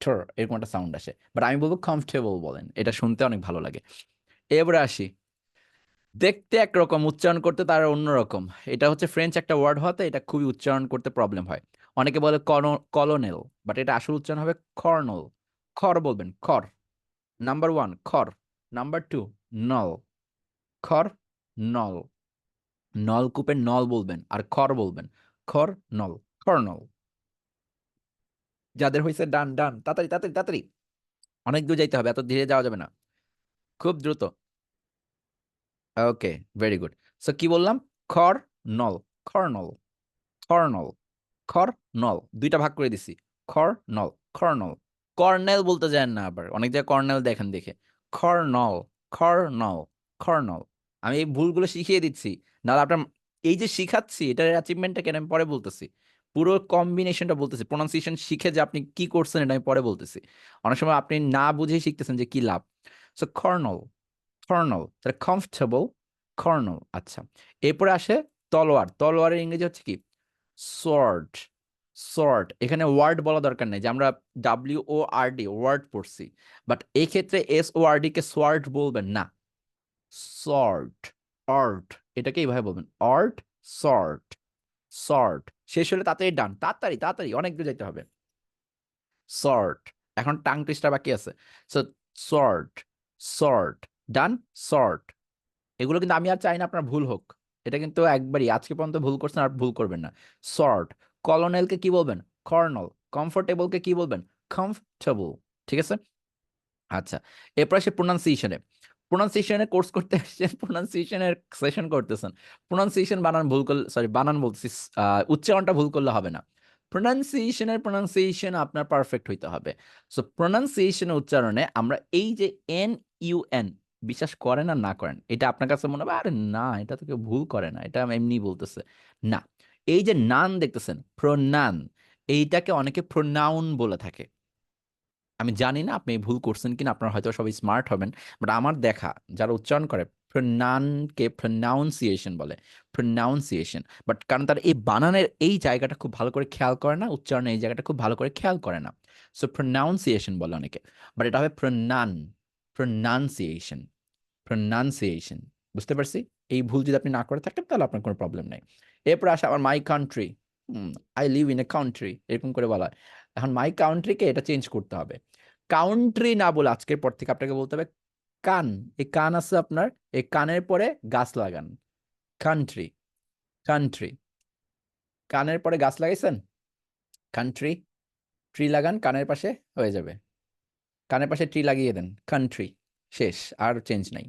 ঠর এরকম একটা সাউন্ড আসে, বাট আমি বলবো কমফোর্টেবল বলেন, এটা শুনতে অনেক ভালো লাগে। এবারে আসি, দেখতে একরকম উচ্চারণ করতে তার অন্যরকম। এটা হচ্ছে ফ্রেঞ্চ একটা ওয়ার্ড হতে এটা খুবই উচ্চারণ করতে প্রবলেম হয়। অনেকে বলে কলোনেল, বাট এটা আসল উচ্চারণ হবে কর্নল। খর বলবেন, খর। নাম্বার ওয়ান খর, নাম্বার টু নল, খর, নল। নলকূপের নল বলবেন আর খর বলবেন, খর, নল, কর্নল। যাদের হয়েছে ডান, ডান, তাড়াতাড়ি তাড়াতাড়ি তাড়াতাড়ি, অনেক দূর যাইতে হবে, এত ধীরে যাওয়া যাবে না, খুব দ্রুত। ওকে, ভেরি গুড। সো কি বললাম? খর, নল, কর্নল, কর্নল, খর, নল, দুইটা ভাগ করে দিছি। খর, নল, কর্নল। কর্নেল বলতে যান না আবার, অনেক জায়গায় কর্নেল দেখেন দেখে। Colonel, colonel, colonel. আমি এই ভুলগুলো শিখিয়ে দিচ্ছি, নাহলে আপনার এই যে শিখাচ্ছি এটার অ্যাচিভমেন্টটা কেন আমি পরে বলতেছি, পুরো কম্বিনেশনটা বলতেছি, প্রোনাউন্সিয়েশন শিখে যে আপনি কি করছেন এটা আমি পরে বলতেছি। অনেক সময় আপনি না বুঝেই শিখতেছেন যে কি লাভ। সো কর্নল, কর্নল তাহলে কমফর্টেবল, কর্নল। আচ্ছা, এরপরে আসে তলোয়ার। তলোয়ারের ইংরেজি হচ্ছে কি? Sword, sword. এখানে ওয়ার্ড বলা দরকার নেই, যে আমরা WORD ওয়ার্ড পড়ছি, বাট এই ক্ষেত্রে SORD কে সোয়ার্ড বলবেন না, সর্ট, আর্ট, এটাকে এইভাবে বলবেন, আর্ট, সর্ট, সর্ট। শেষ হলে তাড়াতাড়ি ডান, তাড়াতাড়ি তাড়াতাড়ি, অনেক দূর যেতে হবে। সর্ট, এখন টাং টুইস্টার বাকি আছে। সো সর্ট, সর্ট, ডান, সর্ট। এগুলো কিন্তু আমি আর চাই না আপনার ভুল হোক, এটা কিন্তু একবারই আজকে পর্যন্ত ভুল করছেন, আর ভুল করবেন না। সর্ট। কলোনেলকে কি বলবেন? কর্নল। কমফোর্টেবলকে কি বলবেন? কমফর্টেবল। ঠিক আছে। আচ্ছা, এরপর আসে প্রোনাউন্সিয়েশনে। প্রোনাউন্সিয়েশনে কোর্স করতে আসছেন, প্রোনাউন্সিয়েশনের সেশন করতেছেন, প্রোনাউন্সিয়েশন বানান ভুল করলে, সরি বানান বলতেছি, উচ্চারণটা ভুল করলে হবে না। প্রোনাউন্সিয়েশন আপনার পারফেক্ট হইতে হবে। সো প্রোনাউন্সিয়েশনের উচ্চারণে আমরা এই যে NUN, বিশ্বাস করেন আর না করেন, এটা আপনার কাছে মনে হবে আরে না এটা তো কেউ ভুল করে না, এটা এমনি বলতেছে, না। এই যে নান দেখতেছেন, প্রোনান, এইটাকে অনেকে প্রোনাউন বলে থাকে। আমি জানি না আপনি এই ভুল করছেন কিনা, আপনারা হয়তো সবাই স্মার্ট হবেন, বাট আমার দেখা যারা উচ্চারণ করে প্রনানকে প্রনাউন্সিয়েশন বলে, প্রনাউন্সিয়েশন। বাট কারণ তারা এই বানানের এই জায়গাটা খুব ভালো করে খেয়াল করে না, উচ্চারণের এই জায়গাটা খুব ভালো করে খেয়াল করে না। সো প্রনাউন্সিয়েশন বলে অনেকে, বাট এটা হবে প্রনান, প্রনাউন্সিয়েশন, প্রনাউন্সিয়েশন। বুঝতে পারছি? এই ভুল যদি আপনি না করে থাকেন তাহলে আপনার কোনো প্রবলেম নাই। এরপর আসে আমার my country, I live in a country, এরকম করে বলা হয়। এখন মাই কান্ট্রিকে এটা চেঞ্জ করতে হবে, কাউন্ট্রি না বলে আজকের পর থেকে আপনাকে বলতে হবে কান। এই কান আছে আপনার, এই কানের পরে গাছ লাগান, কান্ট্রি, কান্ট্রি। কানের পরে গাছ লাগাইছেন, কান্ট্রি, ট্রি লাগান কানের পাশে, হয়ে যাবে। কানের পাশে ট্রি লাগিয়ে দেন, কান্ট্রি, শেষ, আর চেঞ্জ নাই।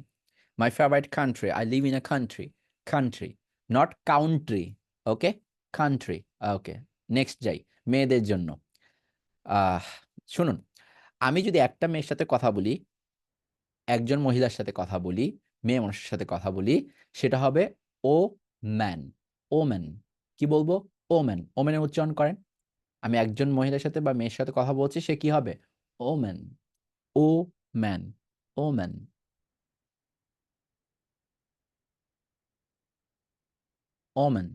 My favourite country, I live in a country, country, not country. Okay, country. Okay, next যাই, মেয়েদের জন্য। আহ শুনুন, আমি যদি একটা মেয়ের সাথে কথা বলি, একজন মহিলার সাথে কথা বলি, মেয়ে মানুষের সাথে কথা বলি, সেটা হবে ও ম্যান, ও ম্যান। কি বলবো? ও ম্যান। ও ম্যানের উচ্চারণ করেন। আমি একজন মহিলার সাথে বা মেয়ের সাথে কথা বলছি, সে কি হবে? ও ম্যান, ও ম্যান, ও ম্যান, ও ম্যান।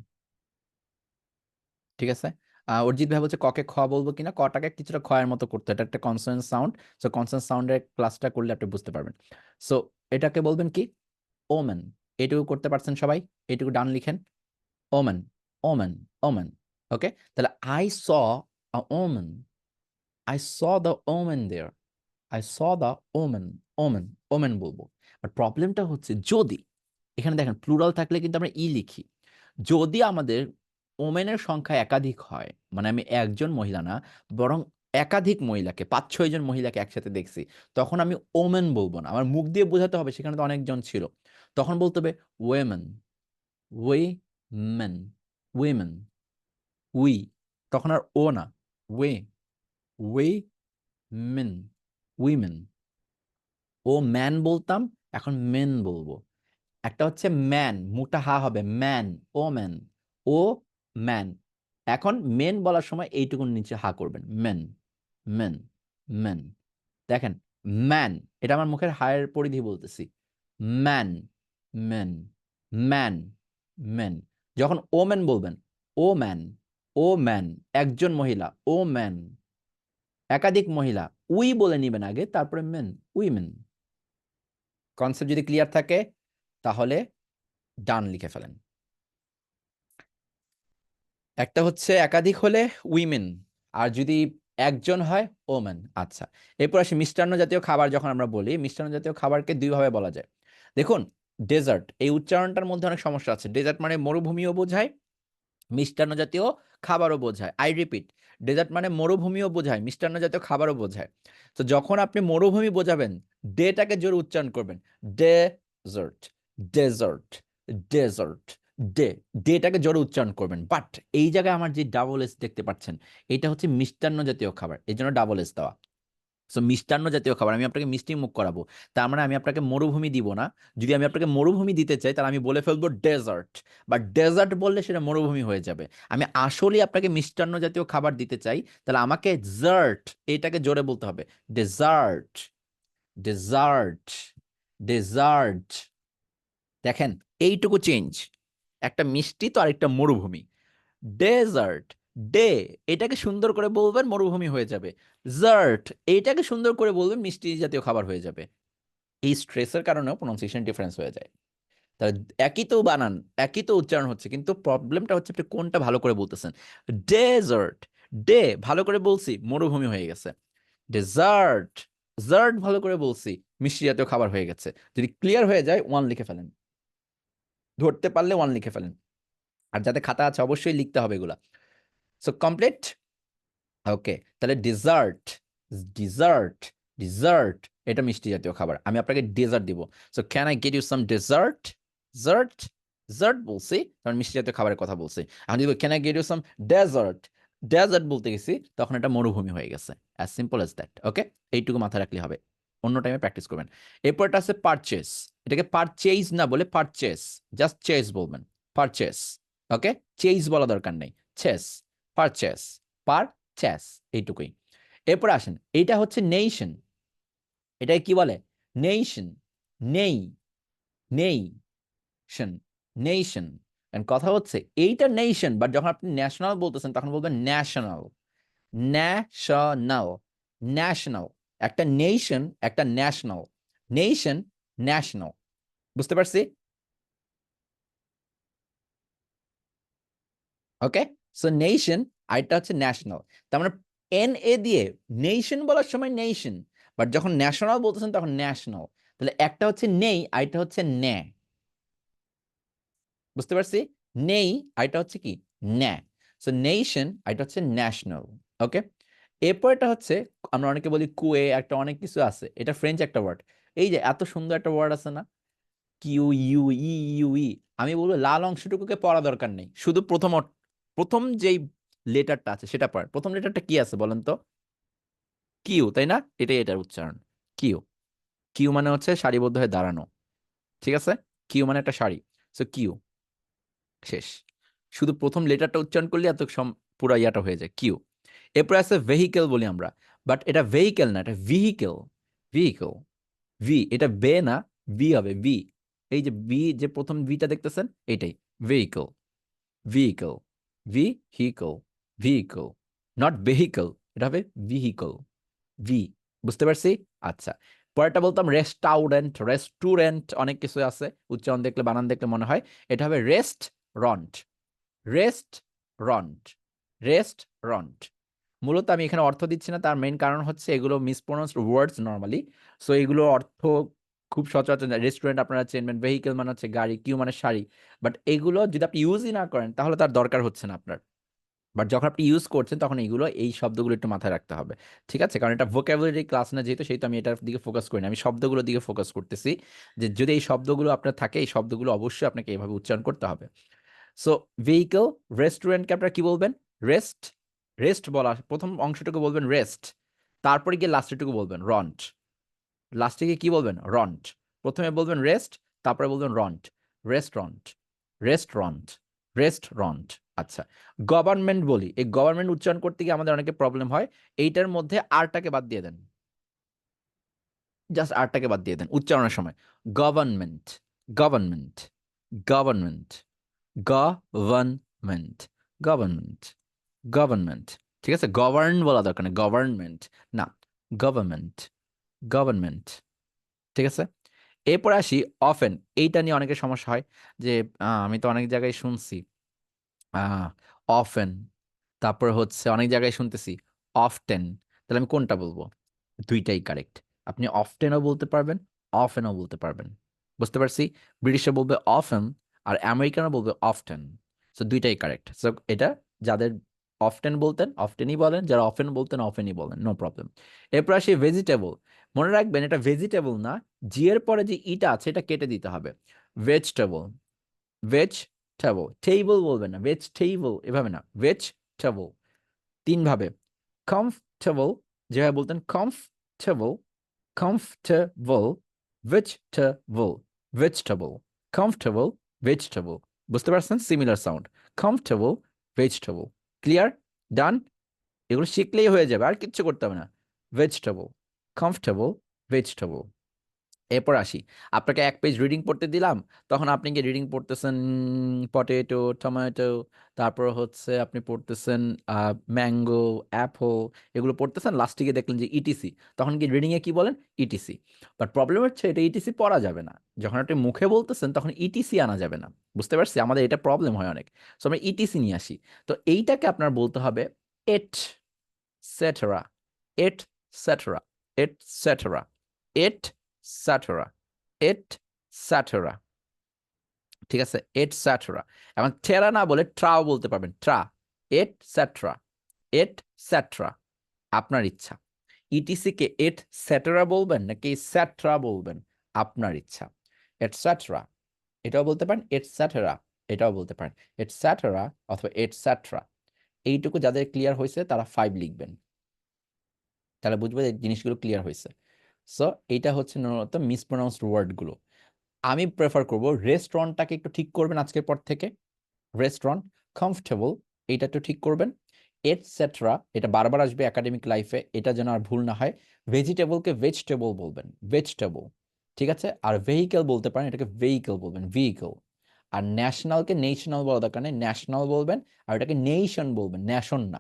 ঠিক আছে। অরিজিৎ ভাই বলছে ককে খ বলবো কিনা, কটাকে কিছুটা খয়ের মতো করতে, এটা একটা কনসোনেন্ট সাউন্ড। সো কনসোনেন্ট সাউন্ডের ক্লাসটা করলে আপনি বুঝতে পারবেন। সো এটাকে বলবেন কি? ওমেন। এটুকু করতে পারছেন সবাই? এটুকু ডান লিখেন, ওমেন, ওমেন, ওমেন। ওকে, তাহলে I saw a woman, I saw the woman there, I saw the woman, woman, woman বলবো। বাট প্রবলেমটা হচ্ছে যদি এখানে দেখেন প্লুরাল থাকলে কিন্তু আমরা লিখি, যদি আমাদের ওমেনের সংখ্যা একাধিক হয়, মানে আমি একজন মহিলা না, বরং একাধিক মহিলাকে, 5-6 জন মহিলাকে একসাথে দেখছি, তখন আমি ওমেন বলবো না, আমার মুখ দিয়ে বোঝাতে হবে সেখানে তো অনেকজন ছিল, তখন বলতে হবে women, women, women, we, তখন আর ও না, ওয়ে, women, women. Woman বলতাম, এখন মেন বলবো। একটা হচ্ছে ম্যান, মুখটা হা হবে, ম্যান, ও ম্যান, ও ম্যান। এখন মেন বলার সময় এইটুকুন নিচে হা করবেন, মেন, মেন, মেন। দেখেন, ম্যান, এটা আমার মুখের হায়ের পরিধি বলতেছি, ম্যান, মেন, ম্যান, মেন। যখন ও ম্যান বলবেন, ও ম্যান, ও ম্যান, একজন মহিলা, ও ম্যান, একাধিক মহিলা, উই বলে নিবেন আগে, তারপরে মেন, উইমেন। কনসেপ্ট যদি ক্লিয়ার থাকে তাহলে ডান লিখে ফেলেন। একটা হচ্ছে একাধিক হলে উইমেন, আর যদি একজন হয় ওমেন। আচ্ছা, এরপর আসি মিষ্টান্ন জাতীয় খাবার। যখন আমরা বলি মিষ্টান্ন জাতীয় খাবারকে দুইভাবে বলা যায়। দেখুন, ডেজার্ট, এই উচ্চারণটার মধ্যে অনেক সমস্যা আছে। ডেজার্ট মানে মরুভূমিও বোঝায়, মিষ্টান্ন জাতীয় খাবারও বোঝায়। আই রিপিট, ডেজার্ট মানে মরুভূমিও বোঝায়, মিষ্টান্ন জাতীয় খাবারও বোঝায়। তো যখন আপনি মরুভূমি বোঝাবেন, ডেটাকে জোরে উচ্চারণ করবেন, ডেজার্ট, ডেজার্ট, ডেজার্ট, ডে, ডেটাকে জোরে উচ্চারণ করবেন। বাট এই জায়গায় আমার যে ডাবল এস দেখতে পাচ্ছেন, এটা হচ্ছে মিষ্টান্ন জাতীয় খাবার, এই জন্য ডাবল এস দেওয়া। সো মিষ্টান্ন জাতীয় খাবার, আমি আপনাকে মিষ্টি মুখ করাবো, তার মানে আমি আপনাকে মরুভূমি দিব না। যদি আমি আপনাকে মরুভূমি দিতে চাই তাহলে আমি বলে ফেলবো ডেজার্ট, বা ডেজার্ট বললে সেটা মরুভূমি হয়ে যাবে। আমি আসলে আপনাকে মিষ্টান্ন জাতীয় খাবার দিতে চাই, তাহলে আমাকে জার্ট এটাকে জোরে বলতে হবে, ডেজার্ট, ডেজার্ট, ডেজার্ট। দেখেন এইটুকু চেঞ্জ, একটা মিষ্টি তো আরেকটা মরুভূমি। ডেজার্ট, ডে এটাকে সুন্দর করে বলবেন মরুভূমি হয়ে যাবে, জার্ট এইটাকে সুন্দর করে বলবেন মিষ্টি জাতীয় খাবার হয়ে যাবে। এই স্ট্রেসের কারণেও প্রোনাউন্সিয়েশন ডিফারেন্স হয়ে যায়। তাহলে একই তো বানান, একই তো উচ্চারণ হচ্ছে, কিন্তু প্রবলেমটা হচ্ছে আপনি কোনটা ভালো করে বলতেছেন। ডেজার্ট, ডে ভালো করে বলছি মরুভূমি হয়ে গেছে, ডেজার্ট, জার্ট ভালো করে বলছি মিষ্টি জাতীয় খাবার হয়ে গেছে। যদি ক্লিয়ার হয়ে যায় 1 লিখে ফেলেন, ধরতে পারলে 1 লিখে ফেলেন। আর যাতে খাতা আছে অবশ্যই লিখতে হবে এগুলা। So complete. ওকে, তাহলে ডিজার্ট, ডিজার্ট, ডিজার্ট এটা মিষ্টি জাতীয় খাবার, আমি আপনাকে ডেজার্ট দিব। So can I get you some dessert, জার্ট, জার্ট বলছি কারণ মিষ্টি জাতীয় খাবারের কথা বলছি। আমি দিব can I get you some dessert, desert বলতে গেছি তখন এটা মরুভূমি হয়ে গেছে। As simple as that. Okay, এইটুকু মাথায় রাখলে হবে, অন্য টাইমে প্র্যাকটিস করবেন। এরপরটা আছে পারচেস, এটাকে পারচেজ না বলে পারচেস, জাস্ট চেস বলবেন, পারচেস। ওকে, চেজ বলা দরকার নেই, চেস, পারচেস, পার চ্যাস, এইটুকুই। এরপর আসেন, এইটা হচ্ছে নেশন, এটাই কি বলে, নেশন, নেই, নেই, শন, নেশন। কথা হচ্ছে এইটা নেশন, বাট যখন আপনি ন্যাশনাল বলতেছেন তখন বলবেন ন্যাশনাল, ন্যাশনাল, ন্যাশনাল। একটা নেশন একটা ন্যাশনাল, নেশন, ন্যাশনাল। বুঝতে পারছি? ওকে, সো নেশন আর এটা হচ্ছে ন্যাশনাল। তার মানে এন এ দিয়ে নেশন বলার সময় নেশন, বাট যখন ন্যাশনাল বলতেছেন তখন ন্যাশনাল। তাহলে একটা হচ্ছে নেই আর এটা হচ্ছে ন্যা। বুঝতে পারছি? নেই আর এটা হচ্ছে কি, ন্যা। সো নেশন আর এটা হচ্ছে ন্যাশনাল। ওকে, এরপর এটা হচ্ছে, আমরা অনেকে বলি কুয়ে, একটা অনেক কিছু আছে, এটা ফ্রেঞ্চ একটা ওয়ার্ড। এই যে এত সুন্দর একটা ওয়ার্ড আছে না, Q U E U E, আমি বলবো লাল অংশটুকুকে পড়া দরকার নেই, শুধু প্রথম যেই লেটারটা আছে সেটা পড়েন। প্রথম লেটারটা কি আছে বলেন তো? কিউ, তাই না? এটাই এটার উচ্চারণ, কিউ। কিউ মানে হচ্ছে সারিবদ্ধ হয়ে দাঁড়ানো, ঠিক আছে? কিউ মানে একটা সারি। সো কিউ, শেষ। শুধু প্রথম লেটারটা উচ্চারণ করলে এত পুরো ইয়াটা হয়ে যায়, কিউ। এরপর আছে ভেহিকেল বলি আমরা, বাট এটা ভেহিকেল না, এটা ভিহিকেল, ভিহিকেল, ভি, এটা বে না, ভি হবে, ভি। এই যে ভি, যে প্রথম ভিটা দেখতেছেন এটাই vehicle, vehicle, vehicle, vehicle, not vehicle, এটা হবে vehicle, ভি। বুঝতে পারছি? আচ্ছা, পরেরটা বলতাম রেস্টাউরেন্ট, রেস্টুরেন্ট, অনেক কিছু আছে, উচ্চারণ দেখলে বানান দেখলে মনে হয়। এটা হবে রেস্ট রন্ট, রেস্ট রন্ট, রেস্ট রন্ট। মূলত আমি এখানে অর্থ দিচ্ছি না, তার মেইন কারণ হচ্ছে এগুলো মিসপ্রোনাউন্সড ওয়ার্ডস নর্মালি। সো এগুলো অর্থ খুব সচরাচর, রেস্টুরেন্ট আপনারা চেনবেন, ভেহিকেল মানে হচ্ছে গাড়ি, কিউ মানে শাড়ি, বাট এগুলো যদি আপনি ইউজই না করেন তাহলে তার দরকার হচ্ছে না আপনার। বাট যখন আপনি ইউজ করছেন তখন এইগুলো, এই শব্দগুলো একটু মাথায় রাখতে হবে, ঠিক আছে? কারণ এটা ভোকাবুলারি ক্লাস না যেহেতু, সেহেতু আমি এটার দিকে ফোকাস করি না, আমি শব্দগুলোর দিকে ফোকাস করতেছি, যে যদি এই শব্দগুলো আপনার থাকে, এই শব্দগুলো অবশ্যই আপনাকে এইভাবে উচ্চারণ করতে হবে। সো ভেহিকল, রেস্টুরেন্টকে আপনারা কি বলবেন? রেস্ট, রেস্ট বলা প্রথম অংশটুকু বলবেন রেস্ট, তারপরে গিয়ে লাস্টেরটুকু বলবেন রন্ট, লাস্টে গিয়ে কি বলবেন? রন্ট। প্রথমে বলবেন রেস্ট, তারপরে বলবেন রন্ট, রেস্টুরেন্ট, রেস্টুরেন্ট, রেস্টুরেন্ট। আচ্ছা, গভর্নমেন্ট বলি, এই গভর্নমেন্ট উচ্চারণ করতে গিয়ে আমাদের অনেকে প্রবলেম হয়, এইটার মধ্যে আরটাকে বাদ দিয়ে দেন, জাস্ট আরটাকে বাদ দিয়ে দেন উচ্চারণের সময়। Government, government, government, government, government, government. ঠিক আছে, গভর্ন বলা দরকার নেই, গভর্নমেন্ট না, গভর্নমেন্ট, গভর্নমেন্ট। ঠিক আছে, এরপর আসি অফেন। এইটা নিয়ে অনেকের সমস্যা হয়, যে আমি তো অনেক জায়গায় শুনছি অফেন, তারপর হচ্ছে অনেক জায়গায় শুনতেছি অফটেন, তাহলে আমি কোনটা বলবো? দুইটাই কারেক্ট। আপনি অফটেনও বলতে পারবেন, অফেনও বলতে পারবেন। বুঝতে পারছি? ব্রিটিশরা বলবে অফেন আর আমেরিকানরা বলবে অফটেন। সো দুইটাই কারেক্ট। সো এটা যাদের অফটেন বলতেন অফটেনই বলেন, যারা অফেন বলতেন অফেনই বলেন, নো প্রবলেম। এরপর আসি ভেজিটেবল। মনে রাখবেন এটা ভেজিটেবল না, জি এর পরে যে ইটা আছে এটা কেটে দিতে হবে, ভেজিটেবল, ভেজিটেবল, টেবল বলবেন না, ভেজিটেবল এভাবে না, ভেজিটেবল। তিন ভাবে, কমফর্টেবল যেভাবে বলতেন, কমফ, comfortable, comfortable, vegetable, vegetable, comfortable, vegetable. বুঝতে পারছেন? Similar sound. comfortable, vegetable. Clear? Done? এগুলো শিখলেই হয়ে যাবে, আর কিচ্ছু করতে হবে না। Vegetable, comfortable, vegetable. এরপর আসি, আপনাকে এক পেজ রিডিং পড়তে দিলাম, তখন আপনি কি রিডিং পড়তেছেন পটেটো, টমেটো, তারপর হচ্ছে আপনি পড়তেছেন ম্যাঙ্গো, অ্যাপল, এগুলো পড়তেছেন, লাস্টে গিয়ে দেখলেন যে ইটিসি, তখন কি রিডিংয়ে কি বলেন? ইটিসি। বাট প্রবলেম হচ্ছে এটা ইটিসি পড়া যাবে না, যখন আপনি মুখে বলতেছেন তখন ইটিসি আনা যাবে না। বুঝতে পারছি, আমাদের এটা প্রবলেম হয় অনেক। সো আমরা ইটিসি নিয়ে আসি। তো এইটাকে আপনার বলতে হবে এট সেটেরা, এট সেটেরা, এট সেটেরা, এট সেটেরা, এট সেটেরা। ঠিক আছে, এট সেটেরা। এখন টেরা না বলে ট্রাও বলতে পারবেন, ট্রা, এট সেটরা, এট সেটরা, আপনার ইচ্ছা। ইটিসি কে এট সেটেরা বলবেন নাকি সেটরা বলবেন, আপনার ইচ্ছা। এট সেটরা এটাও বলতে পারেন, এট সেটেরা এটাও বলতে পারেন, এট সেটেরা অথবা এট সেটরা। এইটুকু যাদের ক্লিয়ার হয়েছে তারা 5 লিখবেন, তাহলে বুঝবে যে জিনিসগুলো ক্লিয়ার হয়েছে। সো এইটা হচ্ছে ন্যূনতম মিসপ্রোনাউন্সড ওয়ার্ডগুলো। আমি প্রেফার করব রেস্টুরেন্টটাকে একটু ঠিক করবেন আজকের পর থেকে। রেস্টুরেন্ট, কমফর্টেবল, এইটা একটু ঠিক করবেন। এটসেট্রা, এটা বারবার আসবে একাডেমিক লাইফে, এটা যেন আর ভুল না হয়। ভেজিটেবলকে ভেজিটেবল বলবেন, ভেজিটেবল। ঠিক আছে, আর ভেহিকেল বলতে পারেন, এটাকে ভেহিকেল বলবেন, ভেহিকেল। আর ন্যাশনালকে নেশনাল বলা দরকার নেই, ন্যাশনাল বলবেন। আর এটাকে নেশন বলবেন, ন্যাশন না।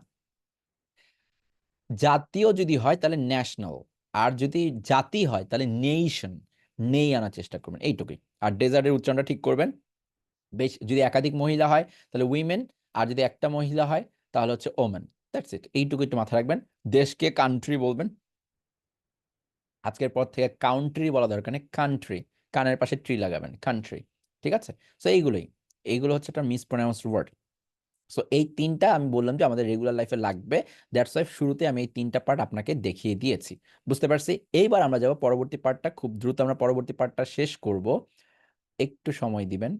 জাতীয় যদি হয় তাহলে ন্যাশনাল, আর যদি জাতি হয় তাহলে নেশন, নেই আনার চেষ্টা করবেন, এইটুকুই। আর ডেজার্টের উচ্চারণটা ঠিক করবেন। বেশ, যদি একাধিক মহিলা হয় তাহলে উইমেন, আর যদি একটা মহিলা হয় তাহলে হচ্ছে ওমেন। দ্যাটস ইট, এইটুকু একটু মাথায় রাখবেন। দেশকে কান্ট্রি বলবেন, আজকের পর থেকে কাউন্ট্রি বলা দরকার নেই, কান্ট্রি, কানের পাশে ট্রি লাগাবেন, কান্ট্রি। ঠিক আছে, সো এইগুলো হচ্ছে একটা মিসপ্রোনাউন্সড ওয়ার্ড। সো এই তিনটা আমি বললাম যে আমাদের রেগুলার লাইফে লাগবে, দ্যাটস ওয়াই শুরুতে আমি এই তিনটা পার্ট আপনাকে দেখিয়ে দিয়েছি। বুঝতে পারছি? এইবার আমরা যাব পরবর্তী পার্টটা, খুব দ্রুত আমরা পরবর্তী পার্টটা শেষ করব, একটু সময় দিবেন।